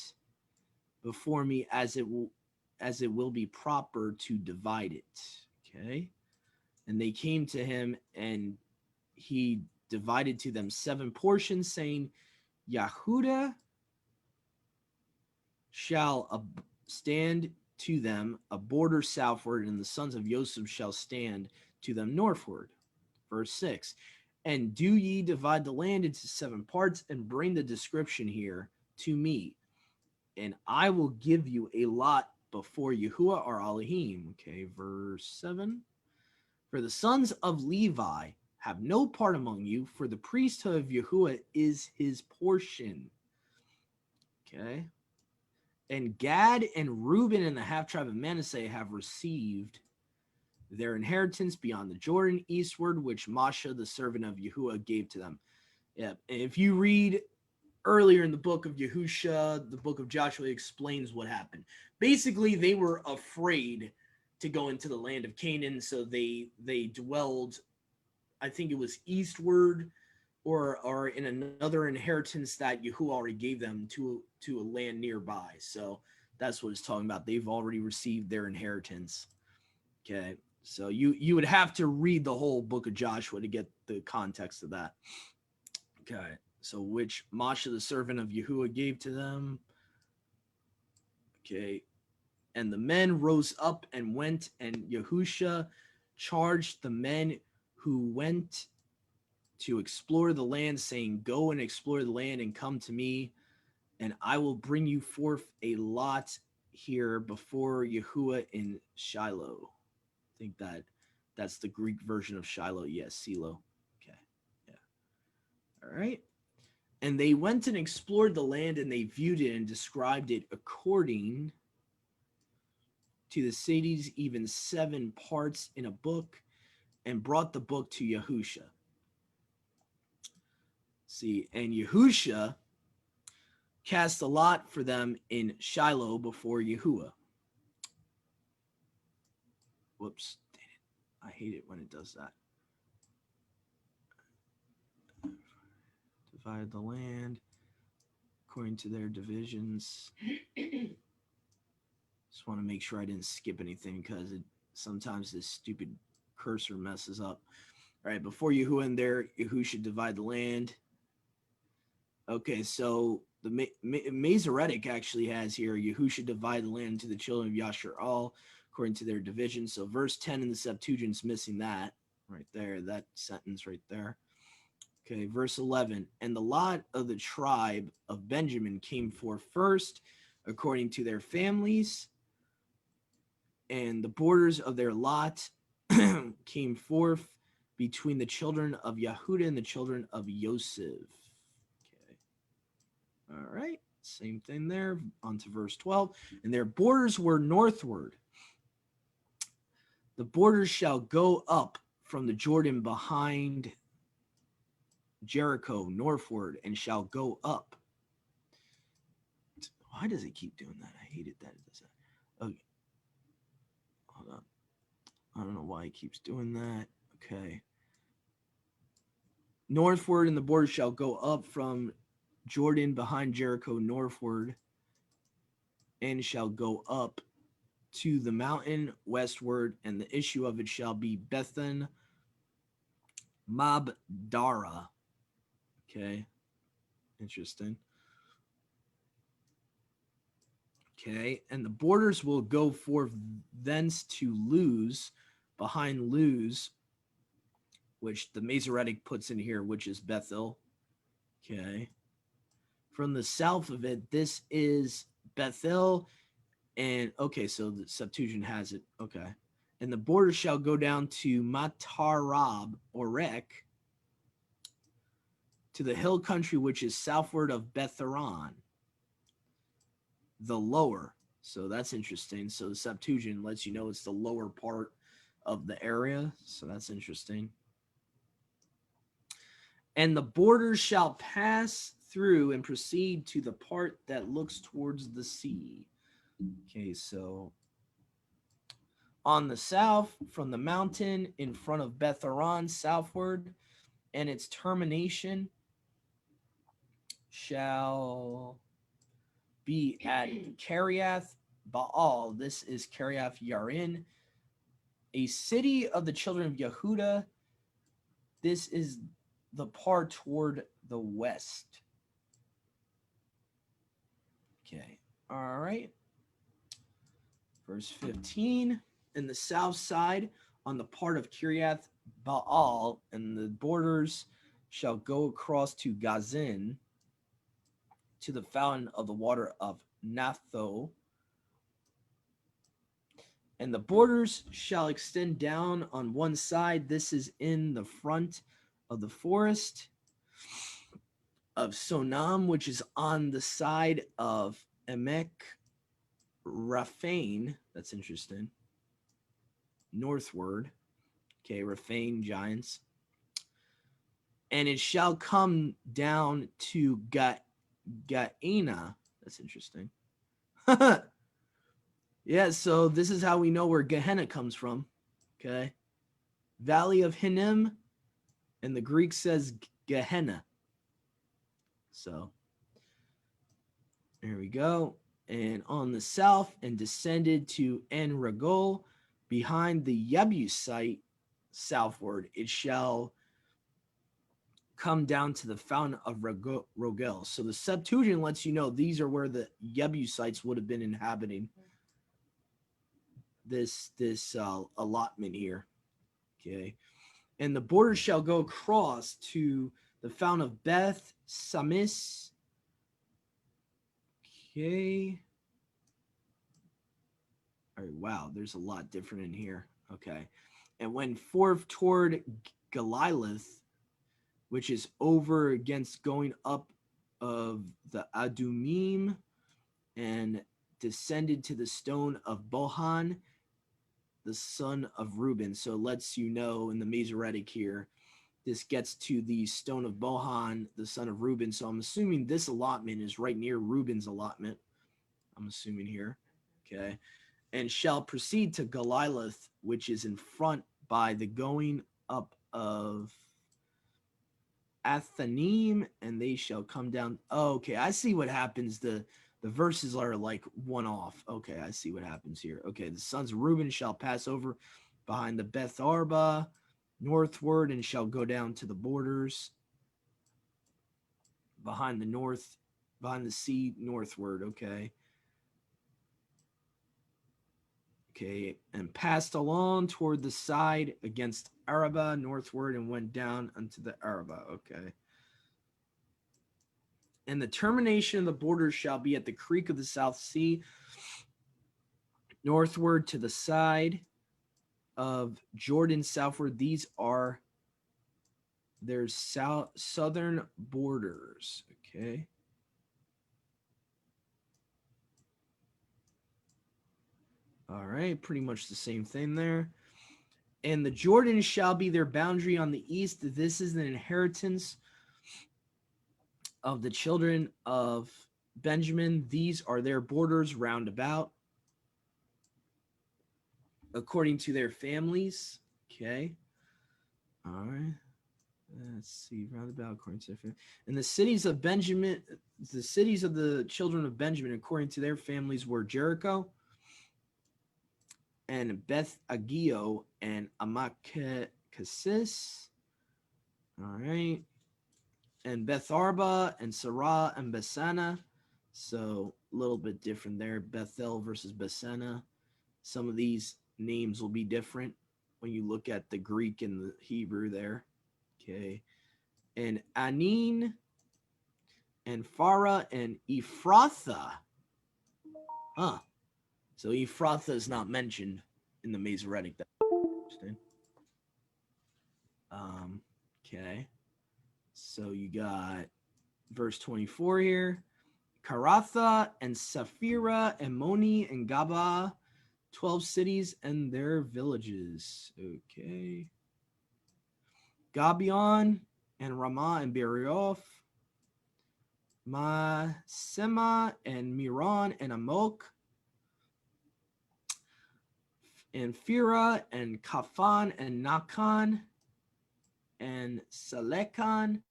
before me as it will be proper to divide it. Okay. And they came to him, and he divided to them 7 portions, saying, Yahuda shall stand to them a border southward, and the sons of Joseph shall stand to them northward. Verse 6. And do ye divide the land into 7 parts, and bring the description here to me, and I will give you a lot before Yahuwah our Elohim. Okay, verse 7. For the sons of Levi have no part among you, for the priesthood of Yahuwah is his portion. Okay. And Gad and Reuben and the half tribe of Manasseh have received their inheritance beyond the Jordan eastward, which Moshe, the servant of Yahuwah, gave to them. Yeah, if you read earlier in the book of Yahusha, the book of Joshua explains what happened. Basically, they were afraid to go into the land of Canaan, so they dwelled, I think it was eastward, or in another inheritance that Yahuwah already gave them to a land nearby. So that's what it's talking about. They've already received their inheritance. Okay, so you would have to read the whole book of Joshua to get the context of that. Okay, so which Moshe, the servant of Yahuwah, gave to them. Okay, and the men rose up and went, and Yahusha charged the men who went to explore the land, saying, go and explore the land and come to me, and I will bring you forth a lot here before Yahuwah in Shiloh. I think that's the Greek version of Shiloh. Yes, Silo. Okay. Yeah. All right. And they went and explored the land, and they viewed it and described it according to the cities, even 7 parts in a book, and brought the book to Yahusha. See, and Yahusha cast a lot for them in Shiloh before Yahuwah. Whoops. Dang it. I hate it when it does that. Divided the land according to their divisions. Just want to make sure I didn't skip anything, because sometimes this stupid cursor messes up. All right, before Yahuwah and there, Yahusha divide the land. Okay, so the Masoretic actually has here, Yahusha divide the land to the children of Yasharal according to their division. So verse 10 in the Septuagint's missing that right there, that sentence right there. Okay, verse 11. And the lot of the tribe of Benjamin came forth first according to their families, and the borders of their lot came forth between the children of Yehuda and the children of Yosef. Okay. All right. Same thing there. On to verse 12. And their borders were northward. The borders shall go up from the Jordan behind Jericho northward, and shall go up. Why does it keep doing that? I hate it that it does that. Okay. Hold on. I don't know why it keeps doing that. Okay. Northward, and the border shall go up from Jordan behind Jericho northward, and shall go up to the mountain westward, and the issue of it shall be Bethan Mabdara. Okay. Interesting. Okay, and the borders will go forth thence to Luz, behind Luz, which the Masoretic puts in here, which is Bethel. Okay. From the south of it, this is Bethel. And okay, so the Septuagint has it. Okay. And the border shall go down to Matarab, Orek, to the hill country which is southward of Betharan, the lower. So that's interesting. So the Septuagint lets you know it's the lower part of the area. So that's interesting. And the borders shall pass through and proceed to the part that looks towards the sea. Okay, so on the south, from the mountain in front of Betharan southward, and its termination shall be at Kiriath Baal. This is Kiriath Yarin, a city of the children of Yehuda. This is the part toward the west. Okay, all right. Verse 15, in the south side, on the part of Kiriath Baal, and the borders shall go across to Gazin, to the fountain of the water of Naphtho. And the borders shall extend down on one side. This is in the front of the forest of Sonam, which is on the side of Emek Raphaim. That's interesting. Northward. Okay, Raphaim giants. And it shall come down to Gaena. That's interesting. Yeah, so this is how we know where Gehenna comes from. Okay. Valley of Hinnom, and the Greek says Gehenna. So there we go. And on the south, and descended to En Rogel, behind the Jebusite southward, it shall come down to the fountain of Rogel. So the Septuagint lets you know these are where the Jebusites would have been inhabiting this allotment here. Okay. And the border shall go across to the fountain of Beth Samis. Okay. All right, wow, there's a lot different in here. Okay. And went forth toward Goliath, which is over against going up of the Adumim, and descended to the stone of Bohan, the son of Reuben. So it lets you know in the Masoretic here, this gets to the stone of Bohan, the son of Reuben. So I'm assuming this allotment is right near Reuben's allotment. I'm assuming here. Okay. And shall proceed to Goliath, which is in front by the going up of Athanim, and they shall come down. Oh, okay, I see what happens. The verses are like one off. Okay, I see what happens here. Okay, the sons of Reuben shall pass over behind the Beth Arba northward, and shall go down to the borders behind the sea northward. Okay. Okay, and passed along toward the side against Araba northward, and went down unto the Araba. Okay. And the termination of the border shall be at the creek of the South Sea, northward to the side of Jordan southward. These are their southern borders. Okay. All right, pretty much the same thing there. And the Jordan shall be their boundary on the east. This is an inheritance of the children of Benjamin. These are their borders round about, according to their families. Okay. All right. Let's see. Round about according to their family. And the cities of Benjamin, the cities of the children of Benjamin, according to their families, were Jericho, and Beth Agio, and Amakesis. All right. And Beth Arba, and Sarah, and Besana. So a little bit different there. Bethel versus Bethsana. Some of these names will be different when you look at the Greek and the Hebrew there. Okay. And Anin and Farah and Ephrathah. Huh. So Ephrathah is not mentioned in the Masoretic. That's interesting. Okay. So you got verse 24 here. Karatha and Saphira and Moni and Gaba, 12 cities and their villages. Okay. Gabion and Ramah and Berioth, Masema and Miron and Amok, and Phira and Kafan and Nakan, and Salekan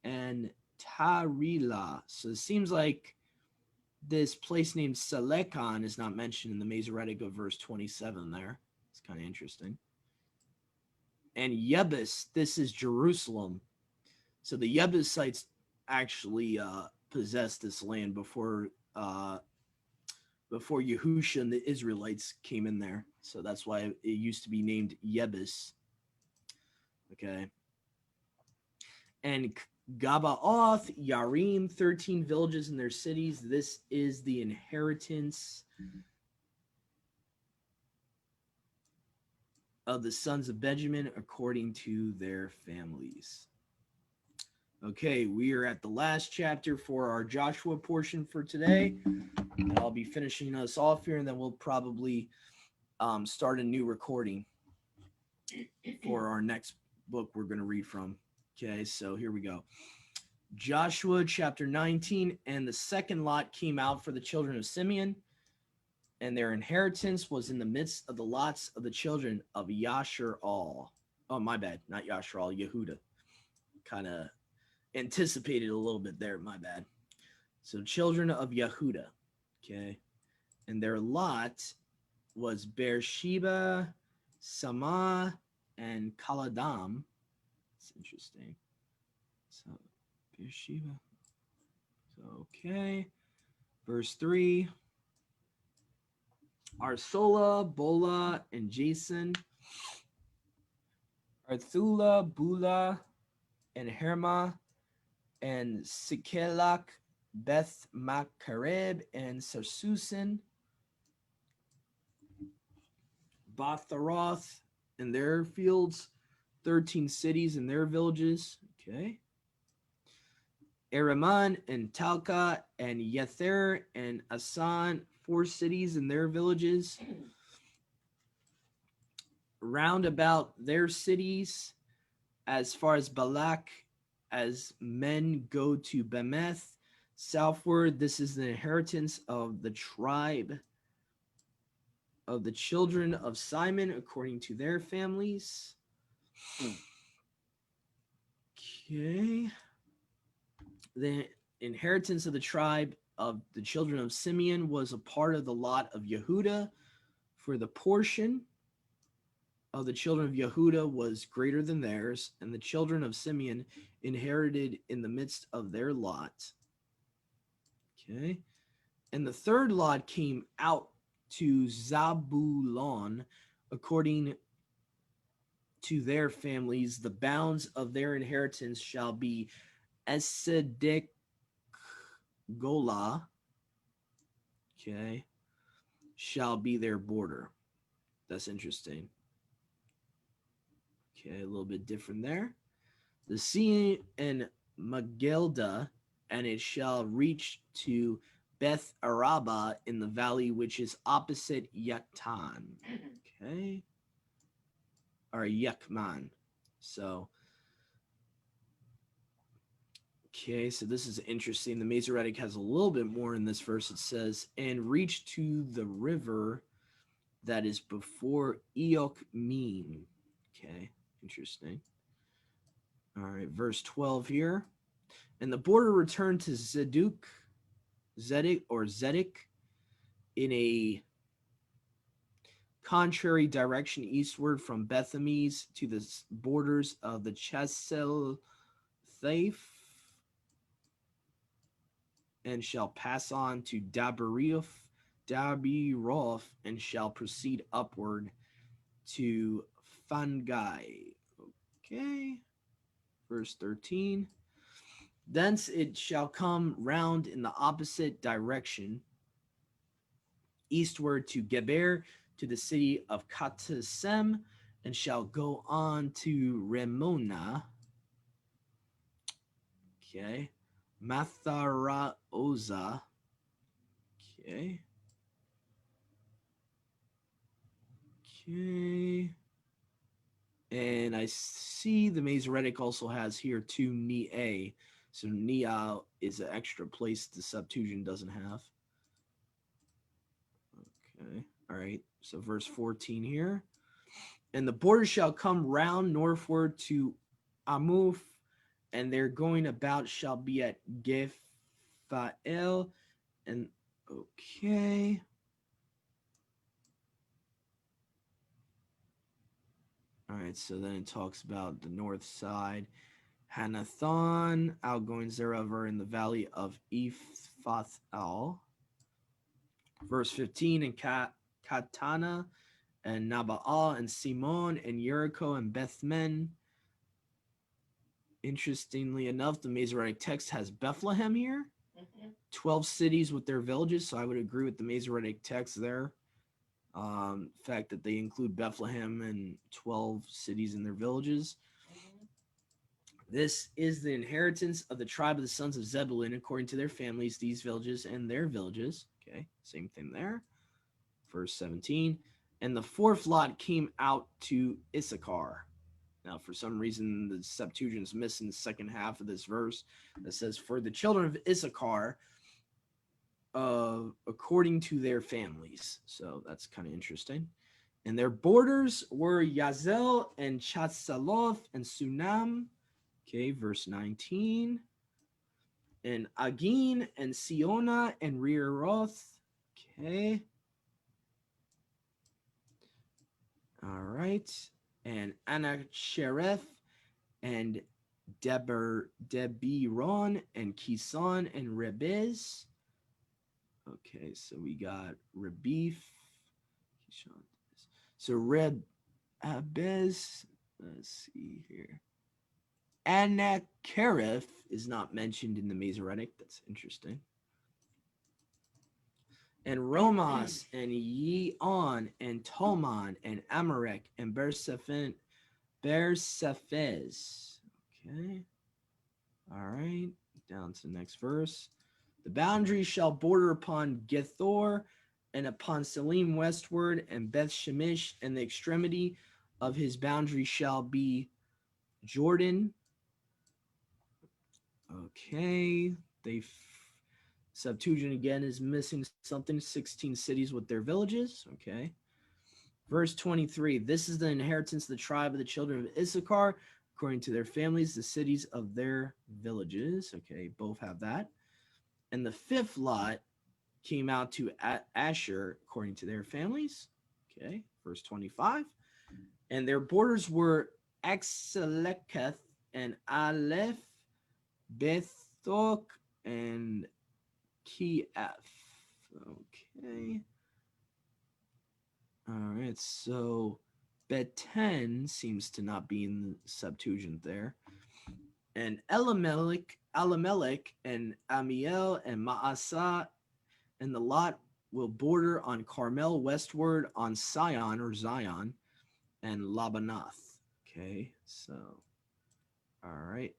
and Tarila. So it seems like this place named Salekan is not mentioned in the Masoretic of verse 27 there. It's kind of interesting. And Yebus, this is Jerusalem. So the Jebusites actually possessed this land before Yahusha and the Israelites came in there. So that's why it used to be named Yebus. Okay. And Gabaoth, Yarim, 13 villages and their cities. This is the inheritance of the sons of Benjamin according to their families. Okay, we are at the last chapter for our Joshua portion for today. And I'll be finishing us off here, and then we'll probably start a new recording for our next book we're going to read from. Okay, so here we go. Joshua chapter 19, and the second lot came out for the children of Simeon, and their inheritance was in the midst of the lots of the children of Yasher-al. Oh, my bad, not Yasher-al, Yehuda. Kind of anticipated a little bit there, my bad. So children of Yehuda, okay, and their lot was Beersheba, Samah, and Kaladam. It's interesting. So Beersheba. So okay, verse 3. Arsola, Bola, and Jason. Arthula, Bula, and Herma, and Sikelak, Beth Makareb, and Sarsusin, Batharoth and their fields, 13 cities and their villages. Okay. Eraman and Talca and Yether and Asan, 4 cities and their villages. Round about their cities, as far as Balak, as men go to Bemeth, southward, this is the inheritance of the tribe of the children of Simon according to their families. Okay. The inheritance of the tribe of the children of Simeon was a part of the lot of Yehuda, for the portion of the children of Yehuda was greater than theirs, and the children of Simeon inherited in the midst of their lot. Okay. And the third lot came out to Zabulon according to their families. The bounds of their inheritance shall be Esedek Gola, okay, shall be their border. That's interesting. Okay, a little bit different there. The sea and Magelda, and it shall reach to Beth Araba in the valley which is opposite Yatan. Okay. Or Yakman. So, okay, so this is interesting. The Masoretic has a little bit more in this verse. It says, and reach to the river that is before Eokmin. Okay, interesting. All right, verse 12 here. And the border returned to Zedek in a contrary direction eastward from Bethames to the borders of the Chesel Thaif. and shall pass on to Dabiroth, and shall proceed upward to Fangai. Okay. Verse 13. Thence it shall come round in the opposite direction, eastward to Geber, to the city of Katasem, and shall go on to Remona. Okay. Matharaoza. Okay. Okay. And I see the Masoretic also has here two Ni-A. So Nia is an extra place the Septuagint doesn't have. Okay. All right. So verse 14 here. And the border shall come round northward to Amuf, and their going about shall be at Gephael. And okay. All right, so then it talks about the north side. Hanathon, outgoings thereof are in the valley of Ephathal. Verse 15, and Katana, and Nabaal, and Simon, and Jericho, and Bethman. Interestingly enough, the Masoretic text has Bethlehem here. 12 cities with their villages, so I would agree with the Masoretic text there. Fact that they include Bethlehem and 12 cities in their villages. This is the inheritance of the tribe of the sons of Zebulun according to their families, these villages and their villages. Okay, same thing there. Verse 17. And the fourth lot came out to Issachar. Now, for some reason, the Septuagint is missing the second half of this verse that says, for the children of Issachar, according to their families. So that's kind of interesting. And their borders were Yazel and Chatsaloth and Sunam. Okay, verse 19. And Agin and Siona and Reeroth. Okay. All right. And Anachshereth and Debiron and Kison and Rebez. Okay, so we got Rebif. So Rebez, let's see here. Anakereth is not mentioned in the Masoretic. That's interesting. And Romas and Yeon and Tolman and Amalek and Bersephes. Okay. All right. Down to the next verse. The boundary shall border upon Gethor and upon Salim westward, and Beth Shemesh, and the extremity of his boundary shall be Jordan. Okay. Septuagint again is missing something. 16 cities with their villages. Okay. Verse 23. This is the inheritance of the tribe of the children of Issachar, according to their families, the cities of their villages. Okay, both have that. And the fifth lot came out to Asher, according to their families. Okay, verse 25. And their borders were Exeleketh and Aleph, Bethok, and Kiev. Okay. All right, so Beten seems to not be in the Septuagint there. And Elimelech, and Amiel, and Maasah, and the lot will border on Carmel westward, on Sion or Zion, and Labanath. Okay, so, all right.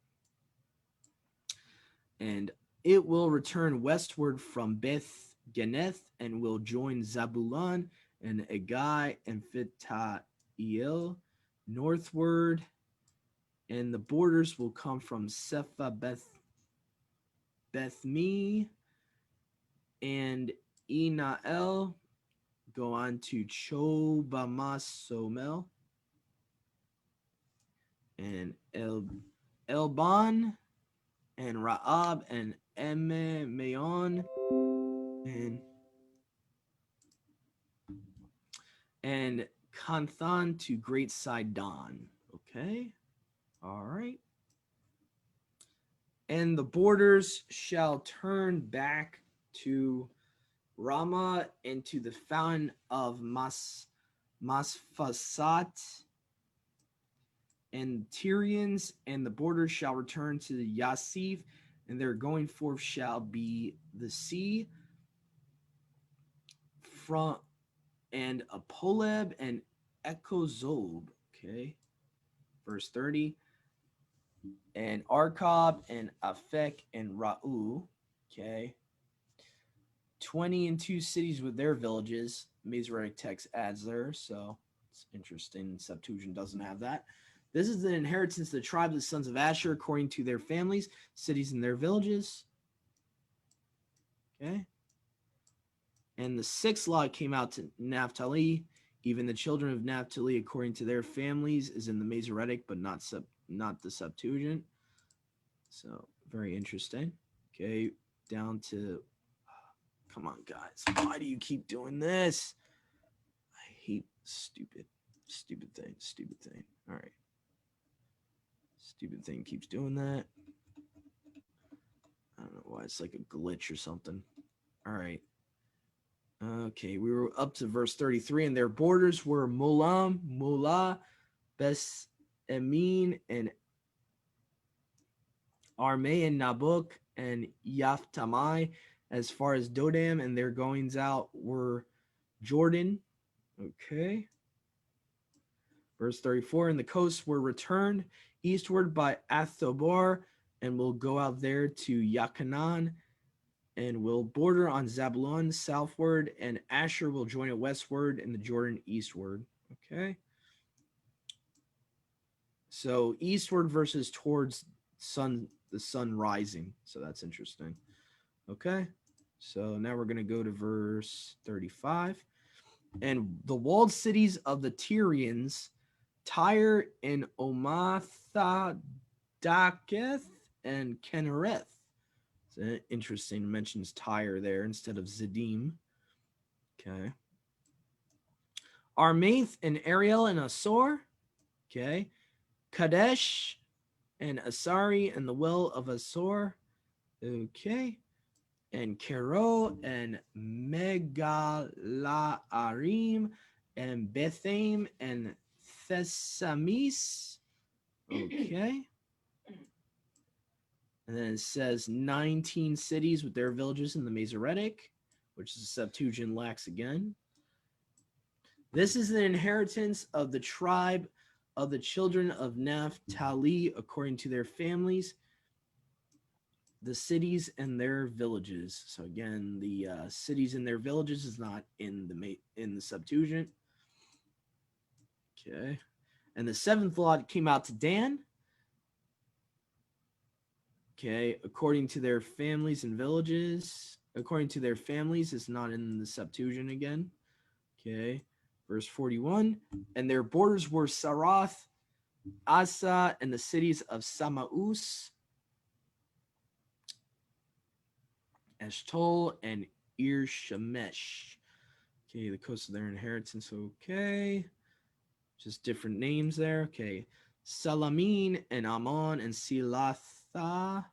And it will return westward from Beth Geneth, and will join Zabulon and Agai and Phitael northward, and the borders will come from Sepha Bethmi and Enael, go on to Chobamasomel and Elban and Raab and Ememeon and Kanthan to Great Sidon. Okay. All right. And the borders shall turn back to Ramah and to the fountain of Masphasat and Tyrians, and the borders shall return to the Yasif, and their going forth shall be the sea from and Apoleb and Echozob. Okay. Verse 30. And Arkob and Afek and Ra'u. Okay. 22 cities with their villages. Masoretic text adds there, so it's interesting. Septuagint doesn't have that. This is the inheritance of the tribe of the sons of Asher according to their families, cities and their villages. Okay. And the sixth lot came out to Naphtali. Even the children of Naphtali according to their families is in the Masoretic, but not the Septuagint. So very interesting. Okay, down to come on, guys. Why do you keep doing this? I hate stupid thing. All right. Stupid thing keeps doing that. I don't know why. It's like a glitch or something. All right. Okay, we were up to verse 33, and their borders were Mulam, Mula, Bes Emin, and Armeh, and Nabuk, and Yaphtamai, as far as Dodam, and their goings out were Jordan. Okay. Verse 34, and the coasts were returned eastward by Athobar, and will go out there to Yakanan, and will border on Zabulon southward, and Asher will join it westward, and the Jordan eastward. Okay. So eastward versus towards the sun rising. So that's interesting. Okay. So now we're going to go to verse 35. And the walled cities of the Tyrians, Tyre and Omathadaketh and Kinnereth. It's interesting. It mentions Tyre there instead of Zedim. Okay. Armath and Ariel and Asor. Okay. Kadesh and Asari and the well of Asor. Okay. And Kero and Megalaarim and Bethaim and Thesamis. Okay. And then it says 19 cities with their villages in the Masoretic, which is the Septuagint lacks again. This is the inheritance of the tribe of the children of Naphtali according to their families, the cities and their villages. So again, the cities and their villages is not in the Septuagint. Okay. And the seventh lot came out to Dan. Okay, according to their families and villages. According to their families is not in the Septuagint again. Okay, verse 41. And their borders were Sarath, Asa, and the cities of Samaus, Eshtol, and Ir Shemesh. Okay, the coast of their inheritance. Okay, just different names there. Okay, Salamine and Ammon and Silatha.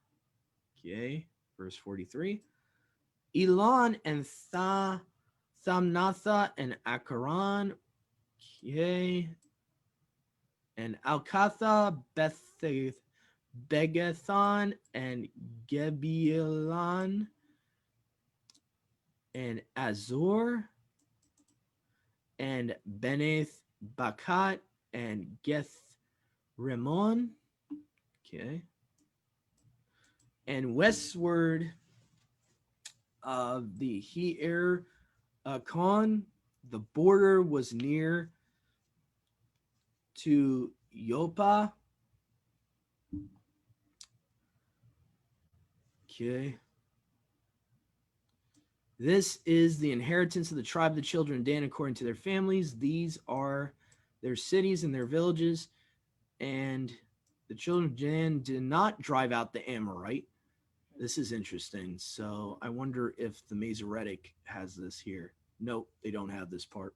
Okay, verse 43. Elon and Thamnatha and Akaran. Okay, and Alkatha, Begathon, and Gebielon, and Azor, and Beneth Bakat, and Geth Rimmon. Okay. And westward of the Hier Khan, the border was near to Yopa. Okay. This is the inheritance of the tribe of the children of Dan according to their families. These are their cities and their villages. And the children of Dan did not drive out the Amorite. This is interesting. So I wonder if the Masoretic has this here. Nope, they don't have this part.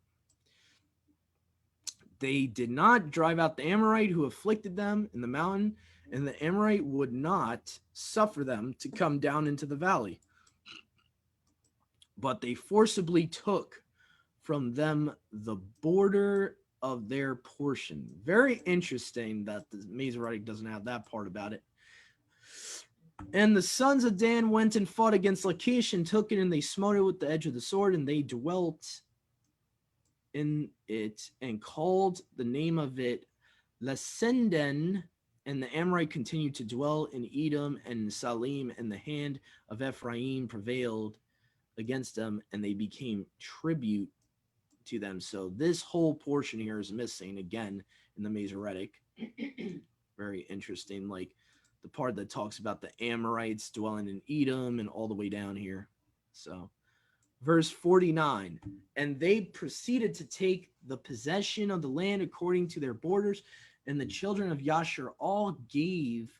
They did not drive out the Amorite who afflicted them in the mountain, and the Amorite would not suffer them to come down into the valley, but they forcibly took from them the border of their portion. Very interesting that the Masoretic doesn't have that part about it. And the sons of Dan went and fought against Lachish and took it, and they smote it with the edge of the sword, and they dwelt in it and called the name of it Lesenden. And the Amorite continued to dwell in Edom and Salim, and the hand of Ephraim prevailed against them, and they became tribute to them. So this whole portion here is missing again in the Masoretic. Very interesting, like the part that talks about the Amorites dwelling in Edom and all the way down here. So verse 49, and they proceeded to take the possession of the land according to their borders, and the children of Yashar all gave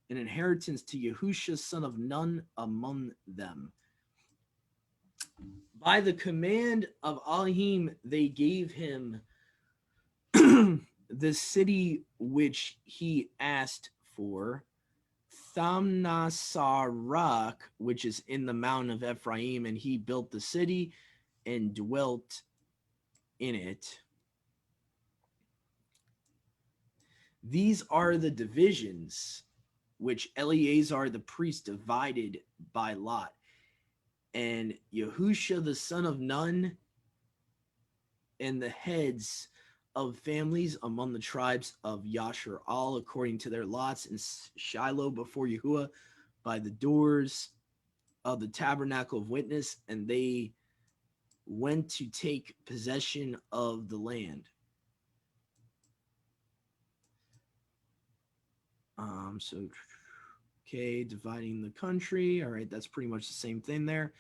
an inheritance to Yahusha, son of Nun, among them. By the command of Elohim, they gave him the city which he asked for, Thamnasarak, which is in the mountain of Ephraim, and he built the city and dwelt in it. These are the divisions which Eleazar the priest divided by lot. And Yahusha the son of Nun, and the heads of families among the tribes of Yashar, all according to their lots, in Shiloh before Yahuwah by the doors of the tabernacle of witness, and they went to take possession of the land. Okay, dividing the country. All right, that's pretty much the same thing there.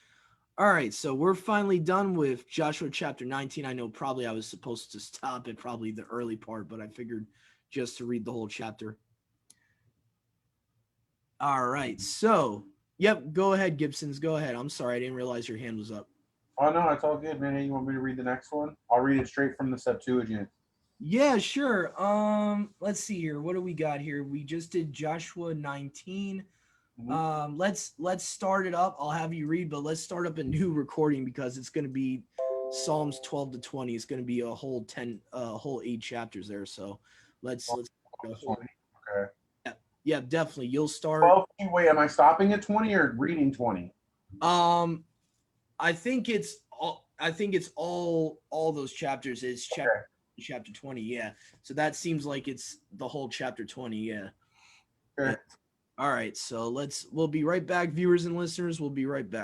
All right, so we're finally done with Joshua chapter 19. I know probably I was supposed to stop at probably the early part, but I figured just to read the whole chapter. All right, so, yep, go ahead, Gibsons. Go ahead. I'm sorry, I didn't realize your hand was up. Oh, no, it's all good, man. Hey, you want me to read the next one? I'll read it straight from the Septuagint. Yeah, sure. Let's see here. What do we got here? We just did Joshua 19. Let's start it up. I'll have you read, but let's start up a new recording because it's going to be Psalms 12 to 20. It's going to be a whole 8 chapters there. So let's go. 20. Okay. Yeah, definitely. You'll start. 12, wait, am I stopping at 20 or reading 20? I think it's all those chapters is chapter 20. Yeah. So that seems like it's the whole chapter 20. Yeah. Okay. All right. So we'll be right back, viewers and listeners. We'll be right back.